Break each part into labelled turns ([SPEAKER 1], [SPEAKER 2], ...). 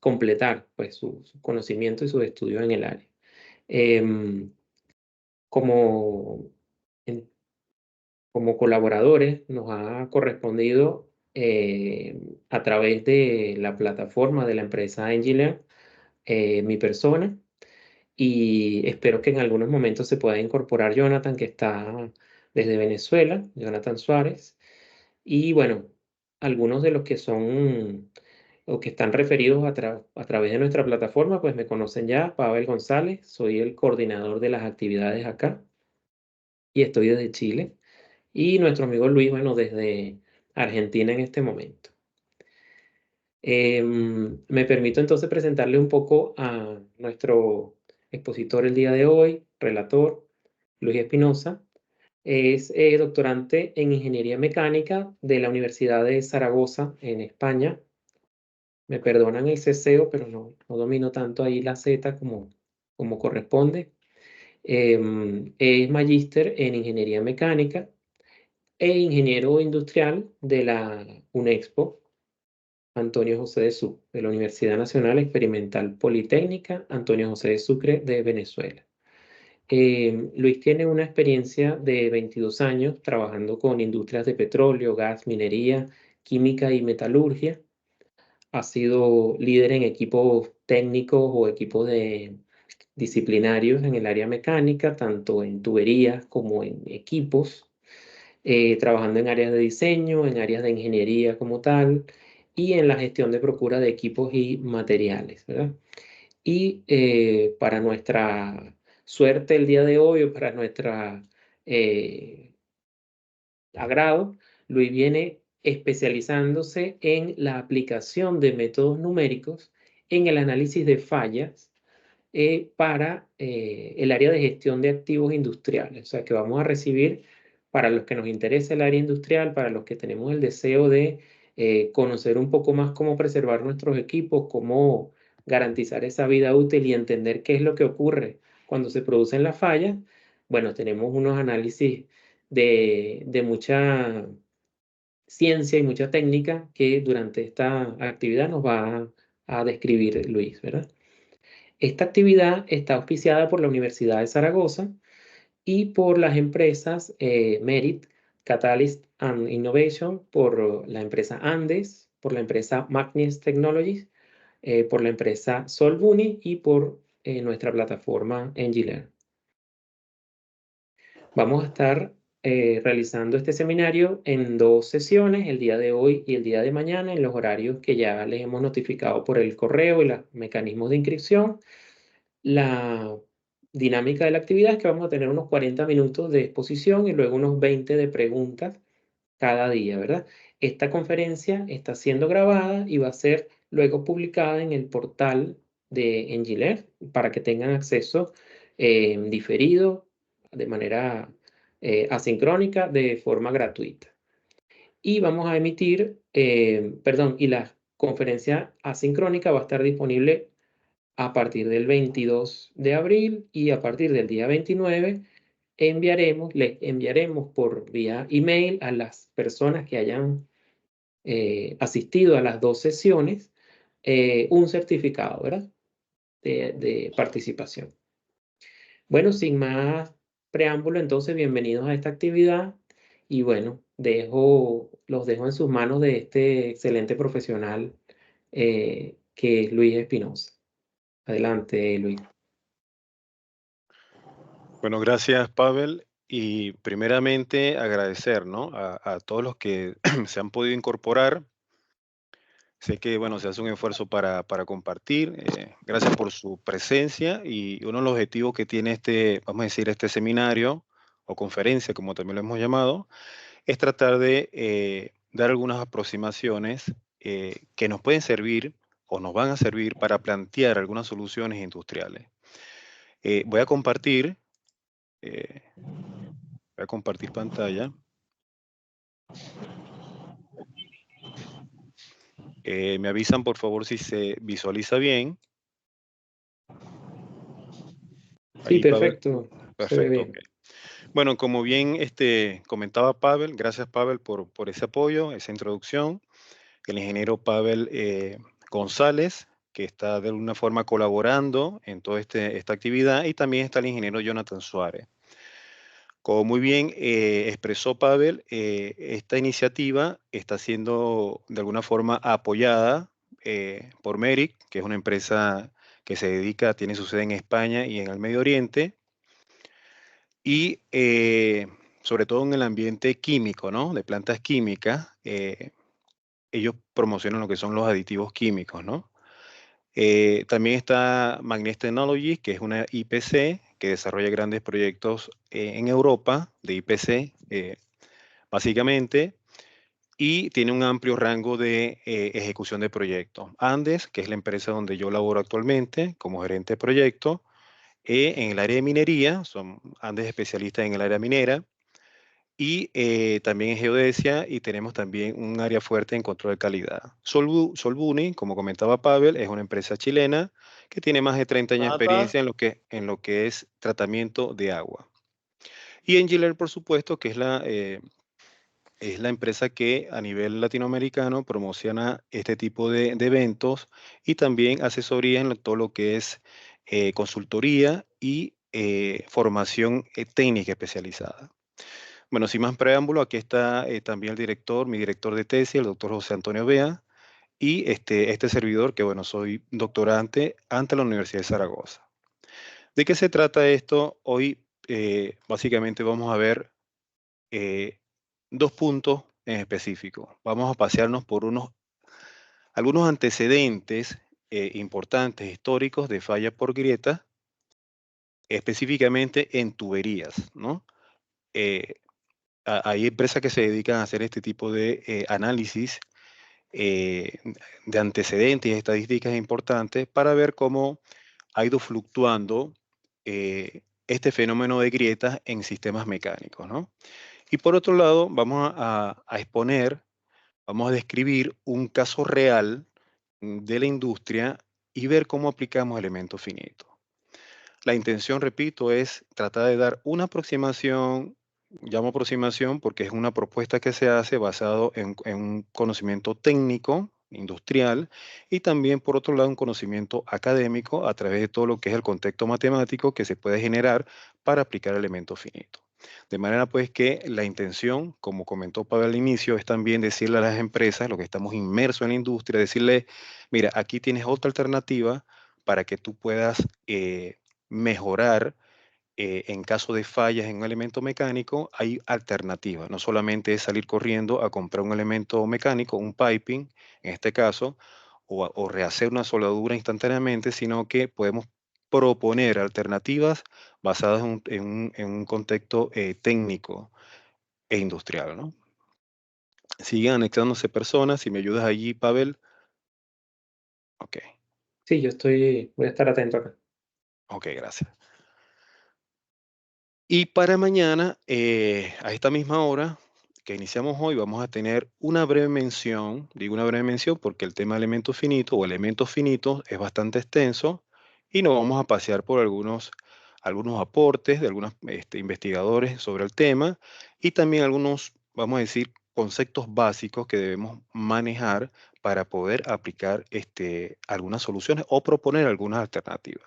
[SPEAKER 1] completar pues, su conocimiento y sus estudios en el área. Em, como, en- como colaboradores nos ha correspondido a través de la plataforma de la empresa Engineer, mi persona, y espero que en algunos momentos se pueda incorporar Jonathan, que está desde Venezuela, Jonathan Suárez, y bueno, algunos de los que son o que están referidos a través de nuestra plataforma, pues me conocen ya. Pavel González, soy el coordinador de las actividades acá y estoy desde Chile. Y nuestro amigo Luis, bueno, desde Argentina en este momento. Me permito entonces presentarle un poco a nuestro expositor el día de hoy, relator, Luis Espinosa. Es doctorante en Ingeniería Mecánica de la Universidad de Zaragoza, en España. Me perdonan el ceseo, pero no domino tanto ahí la Z como corresponde. Es magíster en Ingeniería Mecánica e ingeniero industrial de la UNEXPO, Antonio José de Sucre, de la Universidad Nacional Experimental Politécnica, Antonio José de Sucre, de Venezuela. Luis tiene una experiencia de 22 años trabajando con industrias de petróleo, gas, minería, química y metalurgia. Ha sido líder en equipos técnicos o equipos disciplinarios en el área mecánica, tanto en tuberías como en equipos, trabajando en áreas de diseño, en áreas de ingeniería como tal, y en la gestión de procura de equipos y materiales, ¿verdad? Y para nuestra suerte el día de hoy, o para nuestra eh, agrado, Luis viene especializándose en la aplicación de métodos numéricos en el análisis de fallas para el área de gestión de activos industriales. O sea que vamos a recibir, para los que nos interesa el área industrial, para los que tenemos el deseo de conocer un poco más cómo preservar nuestros equipos, cómo garantizar esa vida útil y entender qué es lo que ocurre cuando se producen las fallas. Bueno, tenemos unos análisis de mucha ciencia y mucha técnica que durante esta actividad nos va a describir Luis, ¿verdad? Esta actividad está auspiciada por la Universidad de Zaragoza y por las empresas Merit, Catalyst and Innovation, por la empresa Andes, por la empresa Magnis Technologies, por la empresa Solbuni y por nuestra plataforma Engineer. Vamos a estar realizando este seminario en 2 sesiones, el día de hoy y el día de mañana, en los horarios que ya les hemos notificado por el correo y los mecanismos de inscripción. La dinámica de la actividad es que vamos a tener unos 40 minutos de exposición y luego unos 20 de preguntas cada día, ¿verdad? Esta conferencia está siendo grabada y va a ser luego publicada en el portal de Engineer para que tengan acceso diferido, de manera asincrónica, de forma gratuita. Y vamos a emitir, perdón, y la conferencia asincrónica va a estar disponible a partir del 22 de abril y a partir del día 29 les enviaremos por vía email a las personas que hayan asistido a las 2 sesiones un certificado, ¿verdad? De participación. Bueno, sin más preámbulo, entonces bienvenidos a esta actividad y bueno, los dejo en sus manos de este excelente profesional que es Luis Espinosa. Adelante, Luis.
[SPEAKER 2] Bueno, gracias, Pavel. Y primeramente agradecer, ¿no? a todos los que se han podido incorporar. Sé que, bueno, se hace un esfuerzo para compartir. Gracias por su presencia y uno de los objetivos que tiene este, vamos a decir, este seminario o conferencia, como también lo hemos llamado, es tratar de dar algunas aproximaciones que nos pueden servir o nos van a servir para plantear algunas soluciones industriales. Voy a compartir pantalla. Me avisan, por favor, si se visualiza bien.
[SPEAKER 1] Sí,
[SPEAKER 2] Ahí, Pavel.
[SPEAKER 1] perfecto. Se ve
[SPEAKER 2] Perfecto, ok.
[SPEAKER 1] bien.
[SPEAKER 2] Bueno, como bien comentaba Pavel, gracias Pavel por ese apoyo, esa introducción. El ingeniero Pavel González, que está de alguna forma colaborando en toda esta actividad, y también está el ingeniero Jonathan Suárez. Como muy bien expresó Pavel, esta iniciativa está siendo de alguna forma apoyada por Merck, que es una empresa que se dedica, tiene su sede en España y en el Medio Oriente, y sobre todo en el ambiente químico, ¿no? De plantas químicas, ellos promocionan lo que son los aditivos químicos, ¿no? También está Magnes Technologies, que es una IPC que desarrolla grandes proyectos en Europa de IPC, básicamente, y tiene un amplio rango de ejecución de proyectos. Andes, que es la empresa donde yo laboro actualmente como gerente de proyecto, en el área de minería, son Andes especialistas en el área minera, y también en geodesia, y tenemos también un área fuerte en control de calidad. Solbuni, como comentaba Pavel, es una empresa chilena que tiene más de 30 años de experiencia en lo que es tratamiento de agua. Y Engineer, por supuesto, que es la empresa que a nivel latinoamericano promociona este tipo de eventos y también asesoría en todo lo que es consultoría y formación técnica especializada. Bueno, sin más preámbulo, aquí está también el director, mi director de tesis, el doctor José Antonio Bea, y este servidor, que bueno, soy doctorante ante la Universidad de Zaragoza. ¿De qué se trata esto? Hoy básicamente vamos a ver eh, dos puntos en específico. Vamos a pasearnos por algunos antecedentes importantes, históricos, de falla por grieta, específicamente en tuberías, ¿no? Eh, Hay empresas que se dedican a hacer este tipo de análisis eh, de antecedentes y estadísticas importantes para ver cómo ha ido fluctuando este fenómeno de grietas en sistemas mecánicos, ¿no? Y por otro lado, vamos a exponer, vamos a describir un caso real de la industria y ver cómo aplicamos elementos finitos. La intención, repito, es tratar de dar una aproximación, llamo aproximación porque es una propuesta que se hace basado en un conocimiento técnico, industrial, y también, por otro lado, un conocimiento académico a través de todo lo que es el contexto matemático que se puede generar para aplicar elementos finitos. De manera pues que la intención, como comentó Pablo al inicio, es también decirle a las empresas, lo que estamos inmersos en la industria, decirle, mira, aquí tienes otra alternativa para que tú puedas mejorar en caso de fallas en un elemento mecánico, hay alternativas. No solamente es salir corriendo a comprar un elemento mecánico, un piping, en este caso, o rehacer una soldadura instantáneamente, sino que podemos proponer alternativas basadas en un contexto técnico e industrial, ¿no? Siguen anexándose personas. Si me ayudas allí, Pavel. Ok,
[SPEAKER 1] Sí, voy a estar atento acá.
[SPEAKER 2] ok, gracias. Y para mañana, a esta misma hora que iniciamos hoy, vamos a tener una breve mención, digo una breve mención porque el tema de elementos finitos o elementos finitos es bastante extenso y nos vamos a pasear por algunos aportes de algunos investigadores sobre el tema y también algunos, vamos a decir, conceptos básicos que debemos manejar para poder aplicar algunas soluciones o proponer algunas alternativas.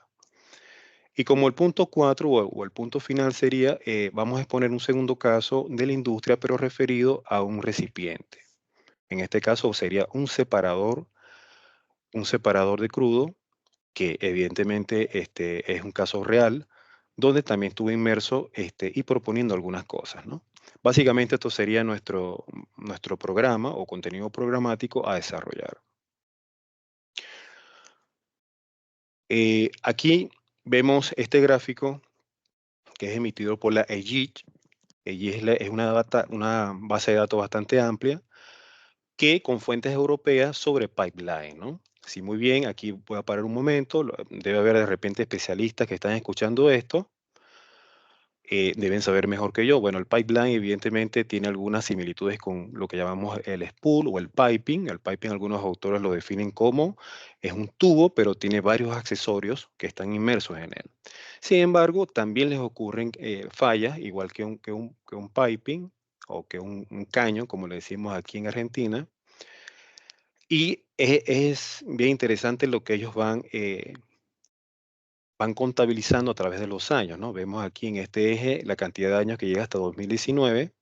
[SPEAKER 2] Y como el punto 4 o el punto final sería, vamos a exponer un segundo caso de la industria, pero referido a un recipiente. En este caso sería un separador de crudo, que evidentemente es un caso real, donde también estuve inmerso y proponiendo algunas cosas, ¿no? Básicamente esto sería nuestro programa o contenido programático a desarrollar. Aquí vemos este gráfico que es emitido por la EGIT. Allí es una base de datos bastante amplia que con fuentes europeas sobre pipeline, ¿no? Sí, muy bien, aquí voy a parar un momento, debe haber de repente especialistas que están escuchando esto, deben saber mejor que yo. Bueno, el pipeline evidentemente tiene algunas similitudes con lo que llamamos el spool o el piping. El piping algunos autores lo definen como es un tubo, pero tiene varios accesorios que están inmersos en él. Sin embargo, también les ocurren fallas, igual que un piping o que un caño, como le decimos aquí en Argentina. Y es bien interesante lo que ellos van contabilizando a través de los años, ¿no? Vemos aquí en este eje la cantidad de años que llega hasta 2019,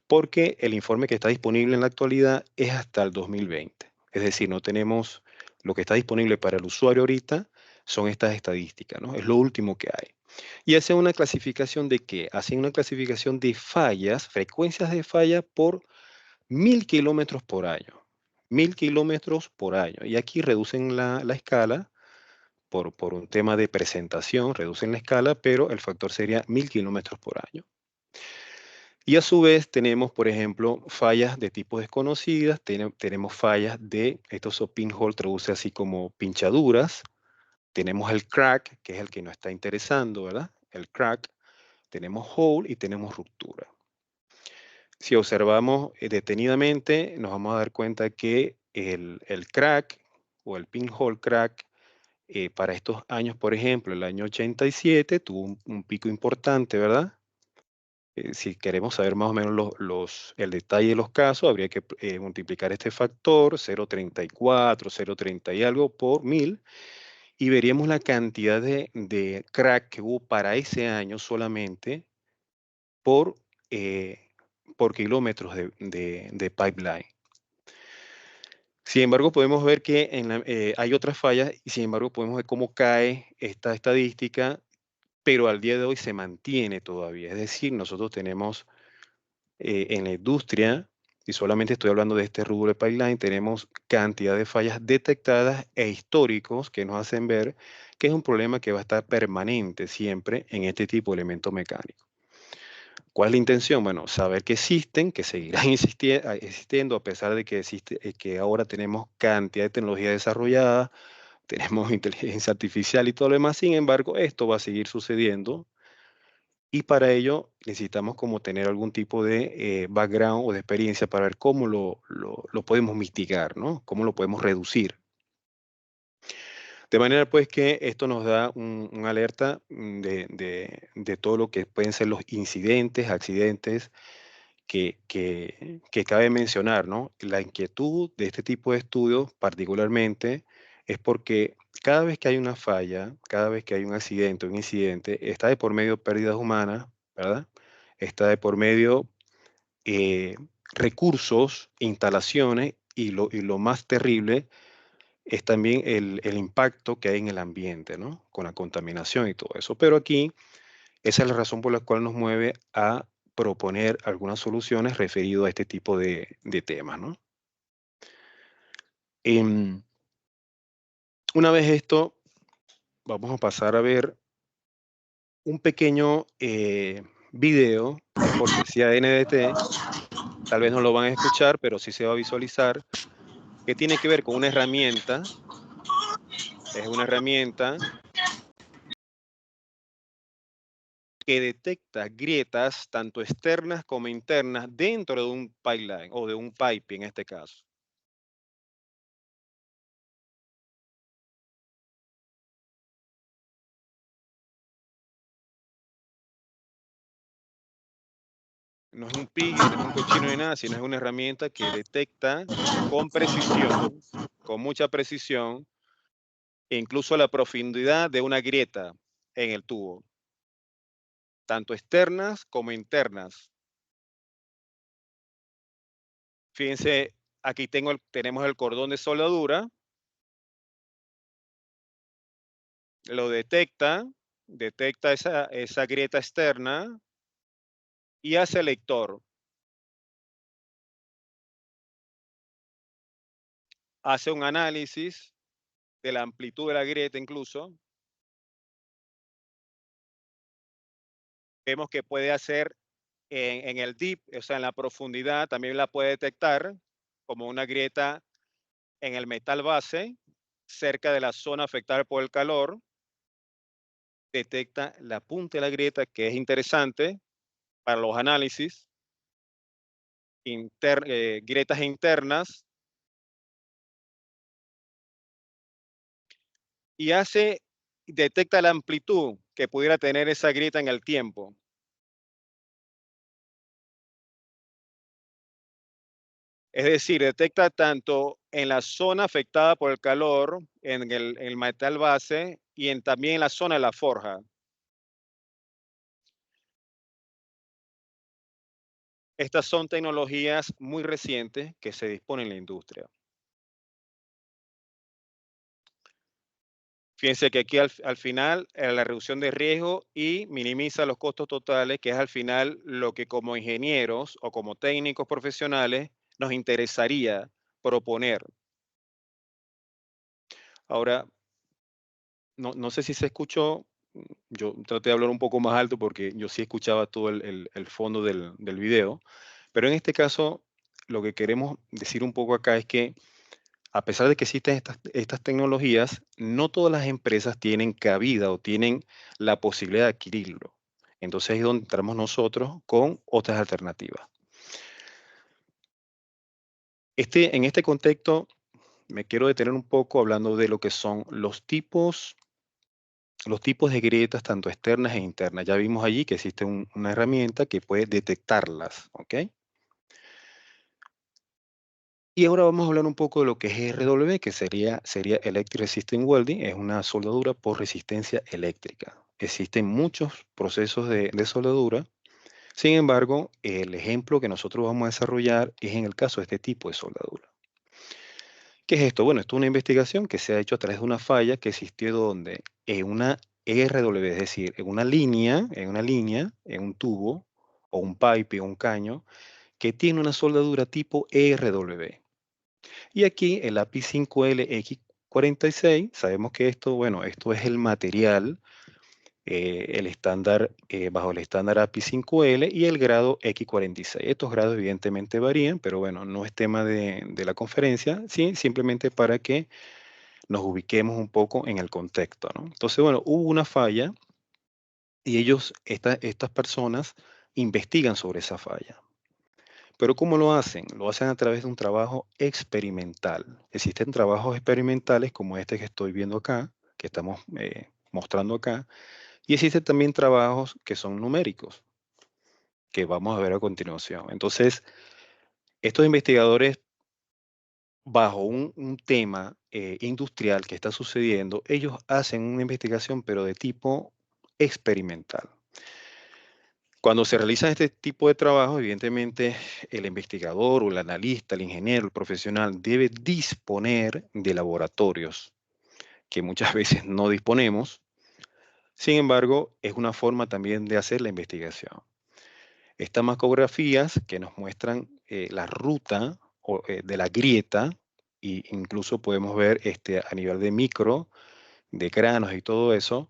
[SPEAKER 2] porque el informe que está disponible en la actualidad es hasta el 2020. Es decir, no tenemos lo que está disponible para el usuario ahorita, son estas estadísticas, ¿no? Es lo último que hay. Y hacen una clasificación de qué? Hacen una clasificación de fallas, frecuencias de falla por 1000 kilómetros por año. 1000 kilómetros por año. Y aquí reducen la escala por un tema de presentación, reducen la escala, pero el factor sería 1000 kilómetros por año. Y a su vez tenemos, por ejemplo, fallas de tipo desconocidas, tenemos fallas de, estos son pinhole, traduce así como pinchaduras, tenemos el crack, que es el que nos está interesando, ¿verdad? El crack, tenemos hole y tenemos ruptura. Si observamos detenidamente, nos vamos a dar cuenta que el crack o el pinhole crack para estos años, por ejemplo, el año 87 tuvo un pico importante, ¿verdad? Si queremos saber más o menos el detalle de los casos, habría que multiplicar este factor 0,34, 0,30 y algo por 1000 y veríamos la cantidad de crack que hubo para ese año solamente por, eh, por kilómetros de pipeline. Sin embargo, podemos ver que hay otras fallas y sin embargo podemos ver cómo cae esta estadística, pero al día de hoy se mantiene todavía. Es decir, nosotros tenemos en la industria, y solamente estoy hablando de este rubro de pipeline, tenemos cantidad de fallas detectadas e históricos que nos hacen ver que es un problema que va a estar permanente siempre en este tipo de elementos mecánicos. ¿Cuál es la intención? Bueno, saber que existen, que seguirán existiendo a pesar de que, que ahora tenemos cantidad de tecnología desarrollada, tenemos inteligencia artificial y todo lo demás. Sin embargo, esto va a seguir sucediendo y para ello necesitamos como tener algún tipo de background o de experiencia para ver cómo lo podemos mitigar, ¿no? Cómo lo podemos reducir. De manera pues que esto nos da un alerta de todo lo que pueden ser los incidentes, accidentes que cabe mencionar, ¿no? La inquietud de este tipo de estudios particularmente es porque cada vez que hay una falla, cada vez que hay un accidente, un incidente, está de por medio pérdidas humanas, ¿verdad? Está de por medio eh, recursos, instalaciones y lo más terrible es también el impacto que hay en el ambiente, ¿no? Con la contaminación y todo eso. Pero aquí esa es la razón por la cual nos mueve a proponer algunas soluciones referido a este tipo de temas, ¿no? Em, una vez esto, vamos a pasar a ver un pequeño video que es cortesía de NDT. Tal vez no lo van a escuchar, pero sí se va a visualizar, que tiene que ver con una herramienta. Es una herramienta que detecta grietas tanto externas como internas dentro de un pipeline o de un pipe en este caso. No es un pig, no es un cochino ni nada, sino es una herramienta que detecta con precisión, con mucha precisión, incluso la profundidad de una grieta en el tubo, tanto externas como internas. Fíjense, aquí tenemos el cordón de soldadura, lo detecta esa grieta externa y hace el lector. Hace un análisis de la amplitud de la grieta incluso. Vemos que puede hacer en el deep, o sea, en la profundidad, también la puede detectar como una grieta en el metal base, cerca de la zona afectada por el calor. Detecta la punta de la grieta, que es interesante para los análisis. Grietas internas. Y detecta la amplitud que pudiera tener esa grieta en el tiempo. Es decir, detecta tanto en la zona afectada por el calor, en el metal base y también en la zona de la forja. Estas son tecnologías muy recientes que se disponen en la industria. Fíjense que aquí al final la reducción de riesgo y minimiza los costos totales, que es al final lo que como ingenieros o como técnicos profesionales nos interesaría proponer. Ahora, no sé si se escuchó, yo traté de hablar un poco más alto porque yo sí escuchaba todo el fondo del video, pero en este caso lo que queremos decir un poco acá es que a pesar de que existen estas tecnologías, no todas las empresas tienen cabida o tienen la posibilidad de adquirirlo. Entonces ahí es donde entramos nosotros con otras alternativas. En este contexto me quiero detener un poco hablando de lo que son los tipos de grietas, tanto externas e internas. Ya vimos allí que existe una herramienta que puede detectarlas, ¿ok? Y ahora vamos a hablar un poco de lo que es RW, que sería Electric Resistant Welding, es una soldadura por resistencia eléctrica. Existen muchos procesos de soldadura, sin embargo, el ejemplo que nosotros vamos a desarrollar es en el caso de este tipo de soldadura. ¿Qué es esto? Bueno, esto es una investigación que se ha hecho a través de una falla que existió donde en una RW, es decir, en un tubo o un pipe o un caño, que tiene una soldadura tipo RW. Y aquí el API 5LX46, sabemos que esto, bueno, esto es el material, el estándar, bajo el estándar API 5L y el grado X46. Estos grados evidentemente varían, pero bueno, no es tema de la conferencia, ¿sí? Simplemente para que nos ubiquemos un poco en el contexto, ¿no? Entonces, bueno, hubo una falla y estas personas investigan sobre esa falla. Pero ¿cómo lo hacen? Lo hacen a través de un trabajo experimental. Existen trabajos experimentales como este que estoy viendo acá, que estamos mostrando acá, y existen también trabajos que son numéricos, que vamos a ver a continuación. Entonces, estos investigadores, bajo un tema industrial que está sucediendo, ellos hacen una investigación, pero de tipo experimental. Cuando se realizan este tipo de trabajo, evidentemente el investigador o el analista, el ingeniero, el profesional debe disponer de laboratorios que muchas veces no disponemos. Sin embargo, es una forma también de hacer la investigación. Estas macrografías que nos muestran la ruta de la grieta, e incluso podemos ver a nivel de micro, de granos y todo eso.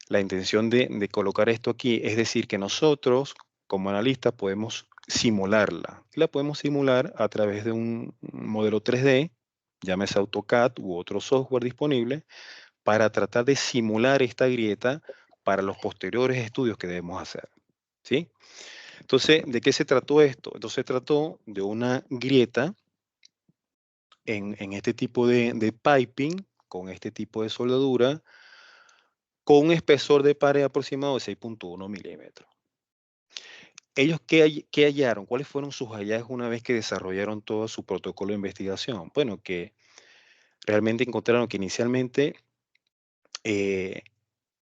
[SPEAKER 2] La intención de colocar esto aquí es decir que nosotros, como analistas, podemos simularla. Y la podemos simular a través de un modelo 3D, llámese AutoCAD u otro software disponible, para tratar de simular esta grieta para los posteriores estudios que debemos hacer. ¿Sí? Entonces, ¿de qué se trató esto? Entonces, se trató de una grieta en este tipo de piping, con este tipo de soldadura, con un espesor de pared aproximado de 6.1 milímetros. ¿Ellos qué hallaron? ¿Cuáles fueron sus hallazgos una vez que desarrollaron todo su protocolo de investigación? Bueno, que realmente encontraron que inicialmente eh,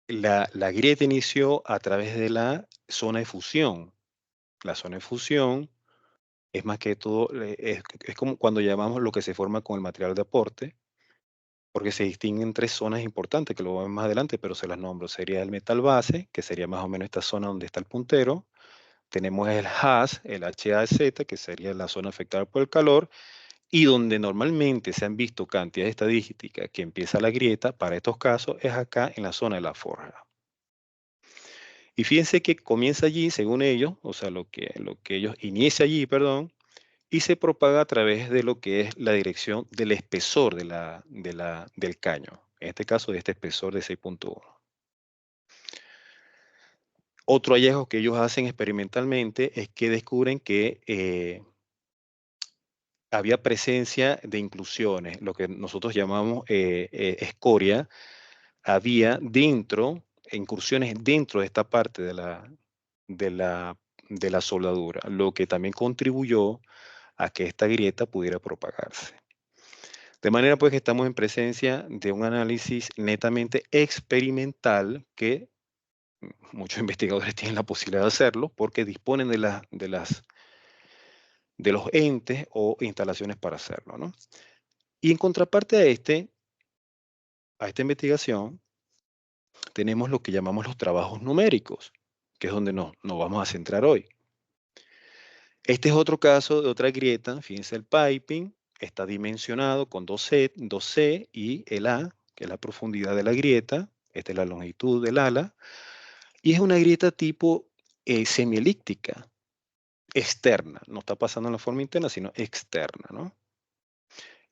[SPEAKER 2] la grieta inició a través de la zona de fusión. La zona de fusión es más que todo, es como cuando llamamos lo que se forma con el material de aporte, porque se distinguen tres zonas importantes que lo vamos a ver más adelante, pero se las nombro. Sería el metal base, que sería más o menos esta zona donde está el puntero. Tenemos el HAZ, el HAZ, que sería la zona afectada por el calor, y donde normalmente se han visto cantidades estadísticas que empieza la grieta, para estos casos es acá en la zona de la forja. Y fíjense que comienza allí, según ellos, o sea, lo que ellos inicia allí, perdón, y se propaga a través de lo que es la dirección del espesor del caño, en este caso de este espesor de 6.1. Otro hallazgo que ellos hacen experimentalmente es que descubren que había presencia de inclusiones, lo que nosotros llamamos escoria, había incursiones dentro de esta parte de la soldadura, lo que también contribuyó a que esta grieta pudiera propagarse. De manera pues que estamos en presencia de un análisis netamente experimental que muchos investigadores tienen la posibilidad de hacerlo porque disponen de los entes o instalaciones para hacerlo, ¿no? Y en contraparte a esta investigación, tenemos lo que llamamos los trabajos numéricos, que es donde nos vamos a centrar hoy. Este es otro caso de otra grieta. Fíjense, el piping está dimensionado con 2C y el A, que es la profundidad de la grieta. Esta es la longitud del ala. Y es una grieta tipo semielíptica, externa. No está pasando en la forma interna, sino externa, ¿no?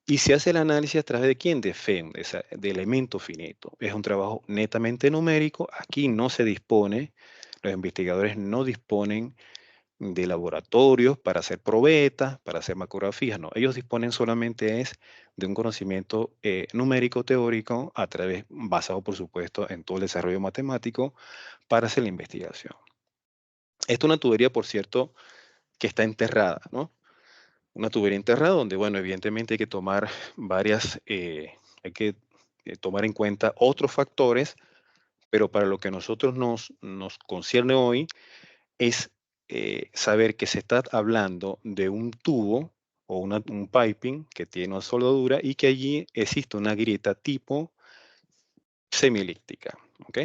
[SPEAKER 2] Y se hace el análisis a través de quién? De FEM, de elemento finito. Es un trabajo netamente numérico. Aquí no se dispone, los investigadores no disponen de laboratorios para hacer probetas, para hacer macrografías, no. Ellos disponen solamente es de un conocimiento numérico teórico basado por supuesto en todo el desarrollo matemático para hacer la investigación. Esta es una tubería, por cierto, que está enterrada, ¿no? Una tubería enterrada donde, bueno, evidentemente hay que tomar hay que tomar en cuenta otros factores, pero para lo que a nosotros nos concierne hoy es saber que se está hablando de un tubo o un piping que tiene una soldadura y que allí existe una grieta tipo semielíptica, ¿ok?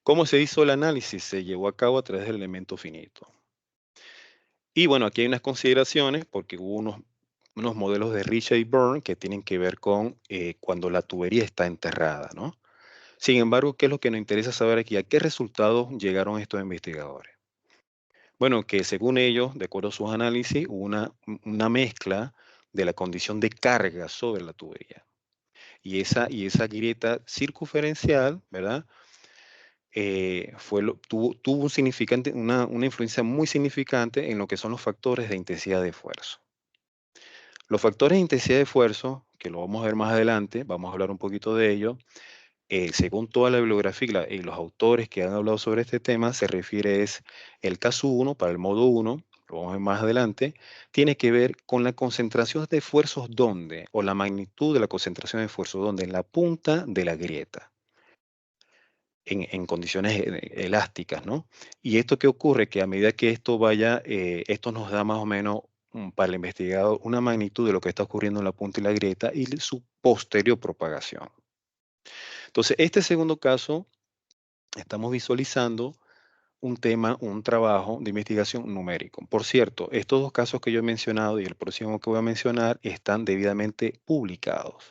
[SPEAKER 2] ¿Cómo se hizo el análisis? Se llevó a cabo a través del elemento finito. Y bueno, aquí hay unas consideraciones porque hubo unos modelos de Richard y Byrne que tienen que ver con cuando la tubería está enterrada, ¿no? Sin embargo, ¿qué es lo que nos interesa saber aquí? ¿A qué resultados llegaron estos investigadores? Bueno, que según ellos, de acuerdo a sus análisis, hubo una mezcla de la condición de carga sobre la tubería. Y esa grieta circunferencial, ¿verdad? Tuvo una influencia muy significante en lo que son los factores de intensidad de esfuerzo. Los factores de intensidad de esfuerzo, que lo vamos a ver más adelante, vamos a hablar un poquito de ello, según toda la bibliografía y los autores que han hablado sobre este tema, se refiere es el caso 1 para el modo 1, lo vamos a ver más adelante, tiene que ver con la concentración de esfuerzos ¿dónde? O la magnitud de la concentración de esfuerzos ¿dónde? En la punta de la grieta, en condiciones elásticas, ¿no? Y esto qué ocurre, que a medida que esto vaya, esto nos da más o menos para el investigador una magnitud de lo que está ocurriendo en la punta de la grieta y su posterior propagación. Entonces, este segundo caso, estamos visualizando un trabajo de investigación numérico. Por cierto, estos dos casos que yo he mencionado y el próximo que voy a mencionar están debidamente publicados.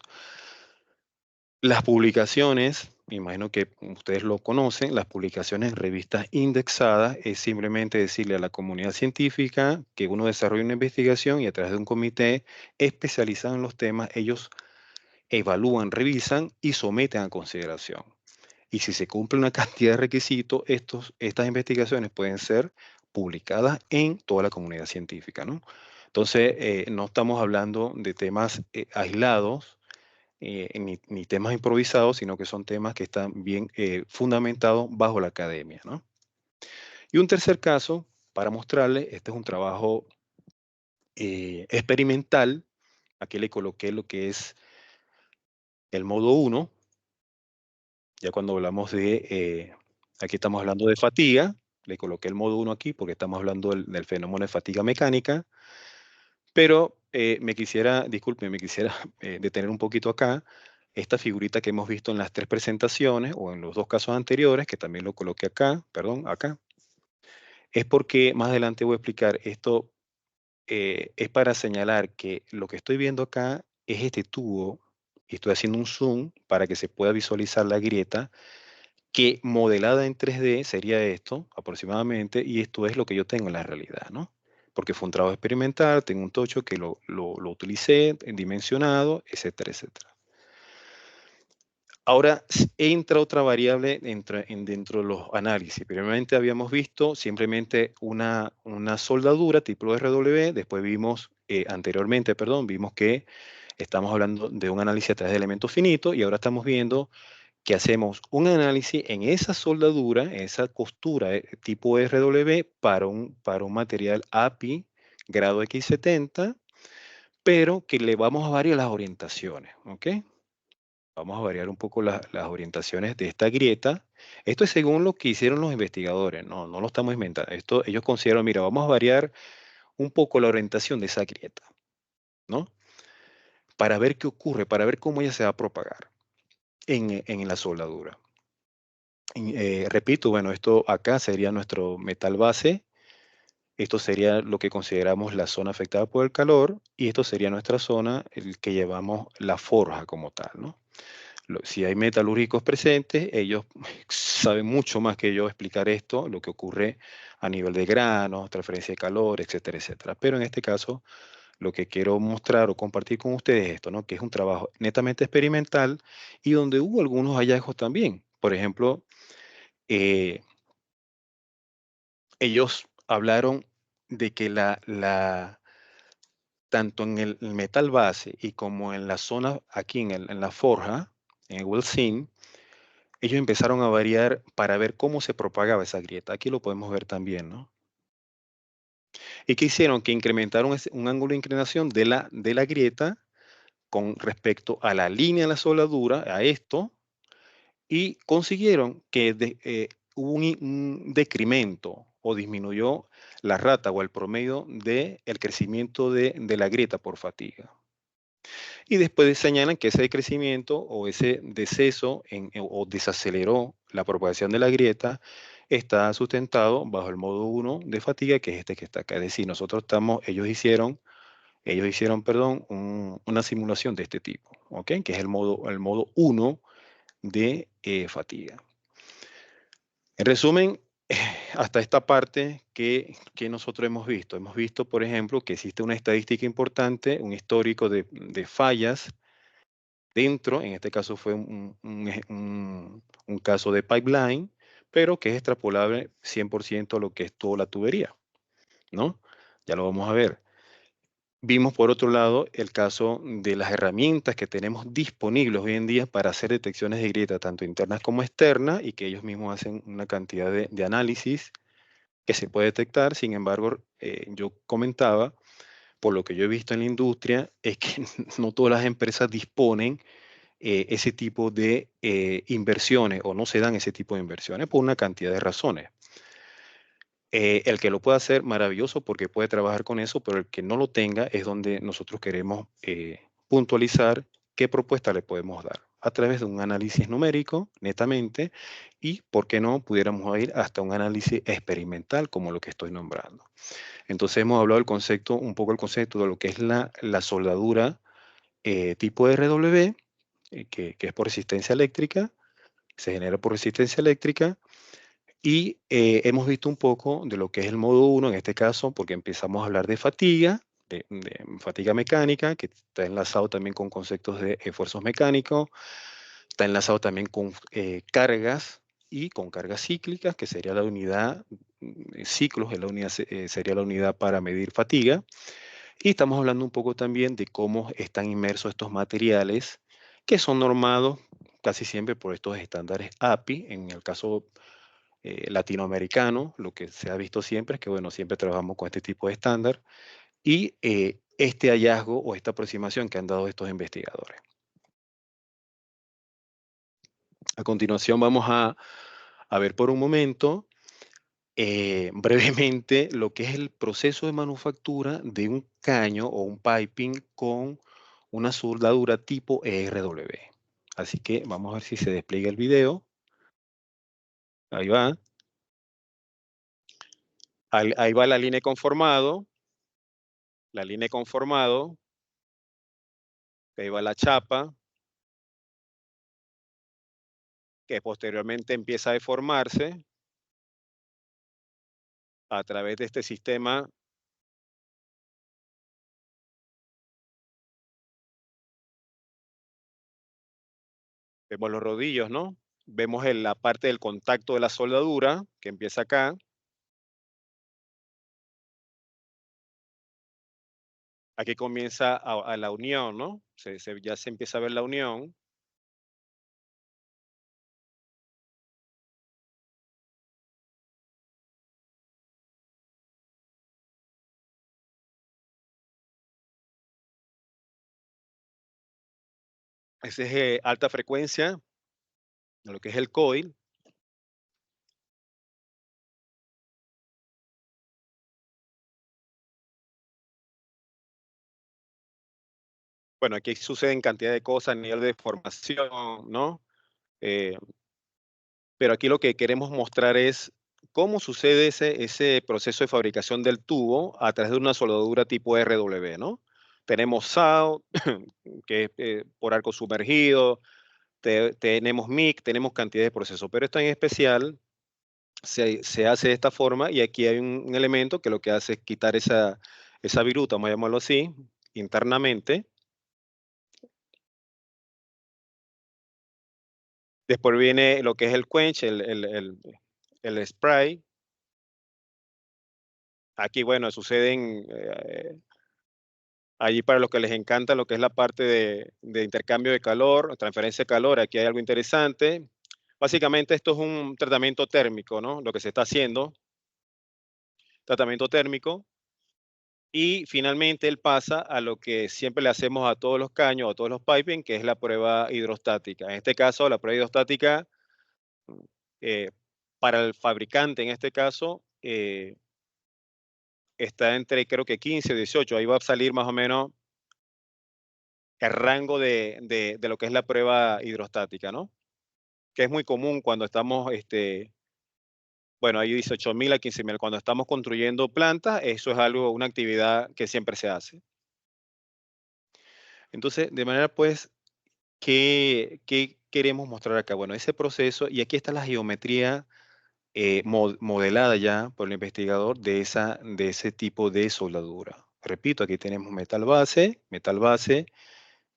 [SPEAKER 2] Las publicaciones, me imagino que ustedes lo conocen, las publicaciones en revistas indexadas es simplemente decirle a la comunidad científica que uno desarrolla una investigación y a través de un comité especializado en los temas, ellos evalúan, revisan y someten a consideración. Y si se cumple una cantidad de requisitos, estas investigaciones pueden ser publicadas en toda la comunidad científica, ¿no? Entonces, no estamos hablando de temas aislados, ni temas improvisados, sino que son temas que están bien fundamentados bajo la academia, ¿no? Y un tercer caso, para mostrarles, este es un trabajo experimental. Aquí le coloqué lo que es el modo 1. Ya cuando hablamos aquí estamos hablando de fatiga, le coloqué el modo 1 aquí porque estamos hablando del fenómeno de fatiga mecánica, pero disculpe, me quisiera detener un poquito acá. Esta figurita que hemos visto en las 3 presentaciones o en los 2 casos anteriores, que también lo coloqué acá, perdón, acá, es porque más adelante voy a explicar esto, es para señalar que lo que estoy viendo acá es este tubo y estoy haciendo un zoom para que se pueda visualizar la grieta que modelada en 3D sería esto aproximadamente, y esto es lo que yo tengo en la realidad, ¿no? Porque fue un trabajo experimental, tengo un tocho que lo utilicé, dimensionado, etcétera, etcétera. Ahora entra otra variable dentro de los análisis. Primeramente habíamos visto simplemente una soldadura tipo RW, después vimos, anteriormente, perdón, vimos que estamos hablando de un análisis a través de elementos finitos y ahora estamos viendo que hacemos un análisis en esa soldadura, en esa costura tipo RW para un material API grado X70, pero que le vamos a variar las orientaciones, ¿ok? Vamos a variar un poco las orientaciones de esta grieta. Esto es según lo que hicieron los investigadores, no lo estamos inventando. Esto, ellos consideraron, mira, vamos a variar un poco la orientación de esa grieta, ¿no? Para ver qué ocurre, para ver cómo ella se va a propagar en la soldadura. Repito, bueno, esto acá sería nuestro metal base. Esto sería lo que consideramos la zona afectada por el calor y esto sería nuestra zona, el que llevamos la forja como tal, ¿no? Si hay metalúrgicos presentes, ellos saben mucho más que yo explicar esto, lo que ocurre a nivel de granos, transferencia de calor, etcétera, etcétera. Pero en este caso, lo que quiero mostrar o compartir con ustedes es esto, ¿no? Que es un trabajo netamente experimental y donde hubo algunos hallazgos también. Por ejemplo, eh, ellos hablaron de que tanto en el metal base y como en la zona aquí en la forja, en el weld seam, ellos empezaron a variar para ver cómo se propagaba esa grieta. Aquí lo podemos ver también, ¿no? ¿Y qué hicieron? Que incrementaron un ángulo de inclinación de la grieta con respecto a la línea de la soldadura, a esto, y consiguieron que hubo un decremento o disminuyó la rata o el promedio del crecimiento de la grieta por fatiga. Y después señalan que ese decrecimiento o ese deceso o desaceleró la propagación de la grieta está sustentado bajo el modo 1 de fatiga, que es este que está acá. Es decir, ellos hicieron, perdón, una simulación de este tipo, ¿ok? Que es el modo 1 de fatiga. En resumen, hasta esta parte que nosotros hemos visto. Hemos visto, por ejemplo, que existe una estadística importante, un histórico de fallas dentro, en este caso fue un caso de pipeline, pero que es extrapolable 100% a lo que es toda la tubería, ¿no? Ya lo vamos a ver. Vimos por otro lado el caso de las herramientas que tenemos disponibles hoy en día para hacer detecciones de grieta, tanto internas como externas, y que ellos mismos hacen una cantidad de análisis que se puede detectar. Sin embargo, yo comentaba, por lo que yo he visto en la industria, es que no todas las empresas disponen ese tipo de inversiones o no se dan ese tipo de inversiones por una cantidad de razones. El que lo pueda hacer, maravilloso, porque puede trabajar con eso, pero el que no lo tenga es donde nosotros queremos puntualizar qué propuesta le podemos dar a través de un análisis numérico, netamente, y, ¿por qué no?, pudiéramos ir hasta un análisis experimental, como lo que estoy nombrando. Entonces, hemos hablado del concepto, un poco el concepto de lo que es la soldadura tipo RW, que es por resistencia eléctrica, se genera por resistencia eléctrica, y hemos visto un poco de lo que es el modo 1 en este caso, porque empezamos a hablar de fatiga, de fatiga mecánica, que está enlazado también con conceptos de esfuerzos mecánicos, está enlazado también con cargas y con cargas cíclicas, que sería la unidad, ciclos, es la unidad, sería la unidad para medir fatiga. Y estamos hablando un poco también de cómo están inmersos estos materiales que son normados casi siempre por estos estándares API. En el caso latinoamericano, lo que se ha visto siempre es que, bueno, siempre trabajamos con este tipo de estándar y este hallazgo o esta aproximación que han dado estos investigadores. A continuación vamos a ver por un momento brevemente lo que es el proceso de manufactura de un caño o un piping con una soldadura tipo ERW. Así que vamos a ver si se despliega el video. Ahí va. Ahí va la línea de conformado, ahí va la chapa, que posteriormente empieza a deformarse a través de este sistema. Vemos los rodillos, ¿no? Vemos la parte del contacto de la soldadura que empieza acá. Aquí comienza a la unión, ¿no? Ya se empieza a ver la unión. Ese es alta frecuencia, de lo que es el coil. Bueno, aquí suceden cantidad de cosas a nivel de formación, ¿no? Eh, pero aquí lo que queremos mostrar es cómo sucede ese proceso de fabricación del tubo a través de una soldadura tipo RW, ¿no? Tenemos SAW, que es por arco sumergido, tenemos MIG, tenemos cantidad de procesos, pero esto en especial se hace de esta forma y aquí hay un elemento que lo que hace es quitar esa viruta, vamos a llamarlo así, internamente. Después viene lo que es el quench, el spray. Aquí, bueno, suceden allí para los que les encanta lo que es la parte de intercambio de calor, transferencia de calor, aquí hay algo interesante. Básicamente esto es un tratamiento térmico, ¿no? Lo que se está haciendo, tratamiento térmico. Y finalmente él pasa a lo que siempre le hacemos a todos los caños, a todos los piping, que es la prueba hidrostática. En este caso, la prueba hidrostática, eh, para el fabricante, en este caso, está entre creo que 15 o 18. Ahí va a salir más o menos el rango de lo que es la prueba hidrostática, ¿no? Que es muy común cuando estamos, bueno, ahí dice 8.000 a 15.000. Cuando estamos construyendo plantas, eso es algo, una actividad que siempre se hace. Entonces, de manera pues, ¿qué queremos mostrar acá? Bueno, ese proceso, y aquí está la geometría modelada ya por el investigador de ese tipo de soldadura. Repito, aquí tenemos metal base,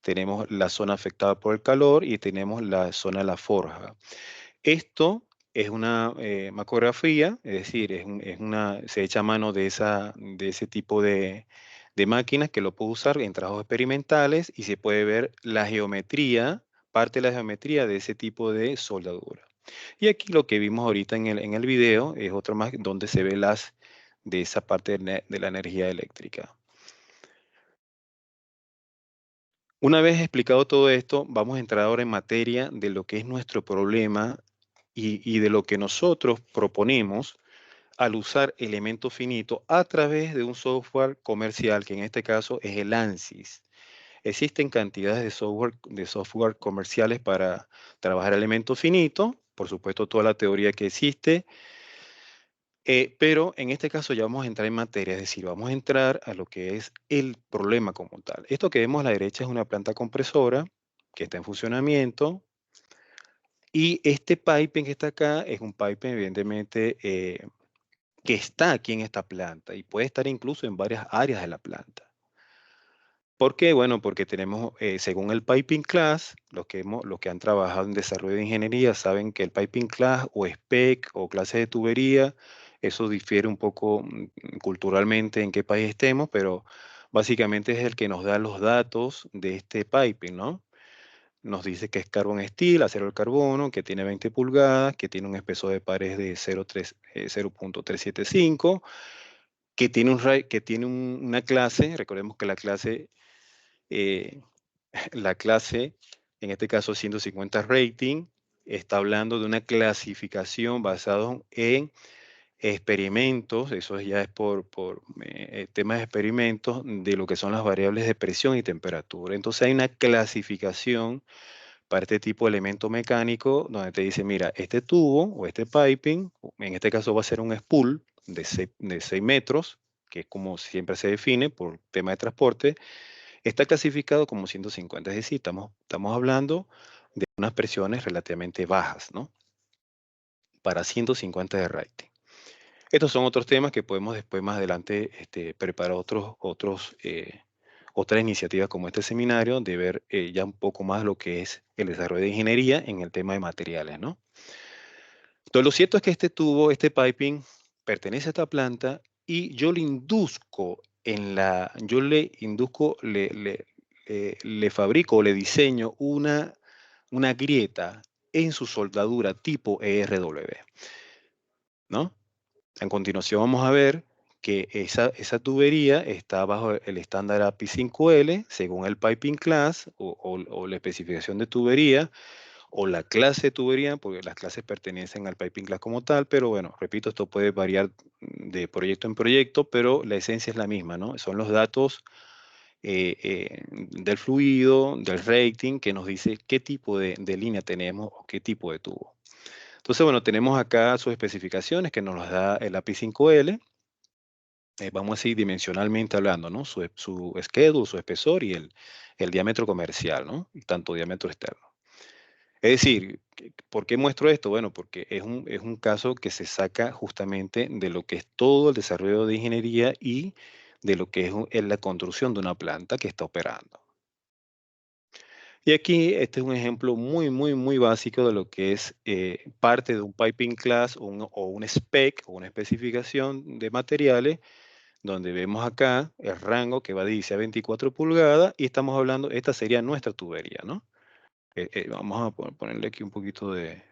[SPEAKER 2] tenemos la zona afectada por el calor y tenemos la zona de la forja. Esto es una macografía, es decir, se echa mano de ese tipo de máquinas que lo puedo usar en trabajos experimentales y se puede ver la geometría, parte de la geometría de ese tipo de soldadura. Y aquí lo que vimos ahorita en el video es otro más donde se ve de esa parte de la energía eléctrica. Una vez explicado todo esto, vamos a entrar ahora en materia de lo que es nuestro problema y de lo que nosotros proponemos al usar elemento finito a través de un software comercial, que en este caso es el ANSYS. Existen cantidades de software comerciales para trabajar elemento finito, por supuesto toda la teoría que existe, pero en este caso ya vamos a entrar en materia, es decir, vamos a entrar a lo que es el problema como tal. Esto que vemos a la derecha es una planta compresora que está en funcionamiento y este piping que está acá es un piping evidentemente que está aquí en esta planta y puede estar incluso en varias áreas de la planta. ¿Por qué? Bueno, porque tenemos, según el Piping Class, los que han trabajado en desarrollo de ingeniería saben que el Piping Class o spec o clase de tubería, eso difiere un poco culturalmente en qué país estemos, pero básicamente es el que nos da los datos de este piping, ¿no? Nos dice que es carbon steel, acero al carbono, que tiene 20 pulgadas, que tiene un espesor de pared de 0.375, que tiene una clase, recordemos que eh, la clase, en este caso 150 rating, está hablando de una clasificación basada en experimentos, eso ya es por temas de experimentos de lo que son las variables de presión y temperatura. Entonces hay una clasificación para este tipo de elemento mecánico donde te dice, mira, este tubo o este piping, en este caso va a ser un spool de 6 metros, que es como siempre se define por tema de transporte, está clasificado como 150, es decir, estamos hablando de unas presiones relativamente bajas, ¿no? Para 150 de rating. Estos son otros temas que podemos después más adelante preparar otras iniciativas como este seminario, de ver ya un poco más lo que es el desarrollo de ingeniería en el tema de materiales, ¿no? Entonces, lo cierto es que este tubo, este piping, pertenece a esta planta y yo le induzco, le fabrico o le diseño una grieta en su soldadura tipo ERW, ¿no? A continuación vamos a ver que esa tubería está bajo el estándar API 5L, según el piping class o la especificación de tubería, o la clase de tubería, porque las clases pertenecen al piping class como tal, pero bueno, repito, esto puede variar de proyecto en proyecto, pero la esencia es la misma, ¿no? Son los datos del fluido, del rating, que nos dice qué tipo de línea tenemos o qué tipo de tubo. Entonces, bueno, tenemos acá sus especificaciones que nos las da el API 5L. Vamos a ir dimensionalmente hablando, ¿no? Su schedule, su espesor y el diámetro comercial, ¿no? Y tanto diámetro externo. Es decir, ¿por qué muestro esto? Bueno, porque es un caso que se saca justamente de lo que es todo el desarrollo de ingeniería y de lo que es la construcción de una planta que está operando. Y aquí este es un ejemplo muy, muy, muy básico de lo que es parte de un piping class o un spec o una especificación de materiales, donde vemos acá el rango que va de 10 a 24 pulgadas y estamos hablando, esta sería nuestra tubería, ¿no? Vamos a ponerle aquí un poquito de...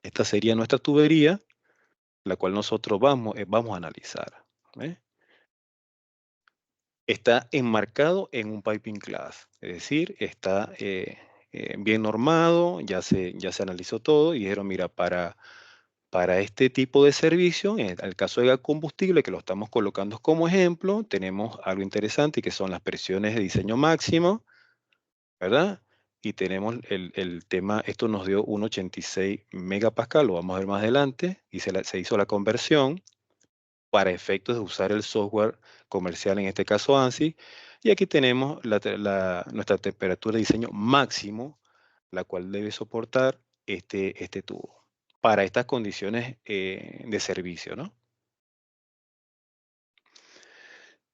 [SPEAKER 2] Esta sería nuestra tubería, la cual nosotros vamos a analizar. ¿Ve? Está enmarcado en un piping class, es decir, está bien normado, ya se analizó todo y dijeron, mira, para este tipo de servicio, en el caso de gas combustible, que lo estamos colocando como ejemplo, tenemos algo interesante que son las presiones de diseño máximo, ¿verdad? Y tenemos el tema, esto nos dio 1,86 megapascal, lo vamos a ver más adelante, y se hizo la conversión para efectos de usar el software comercial, en este caso ANSI. Y aquí tenemos nuestra temperatura de diseño máximo, la cual debe soportar este tubo para estas condiciones de servicio, ¿no?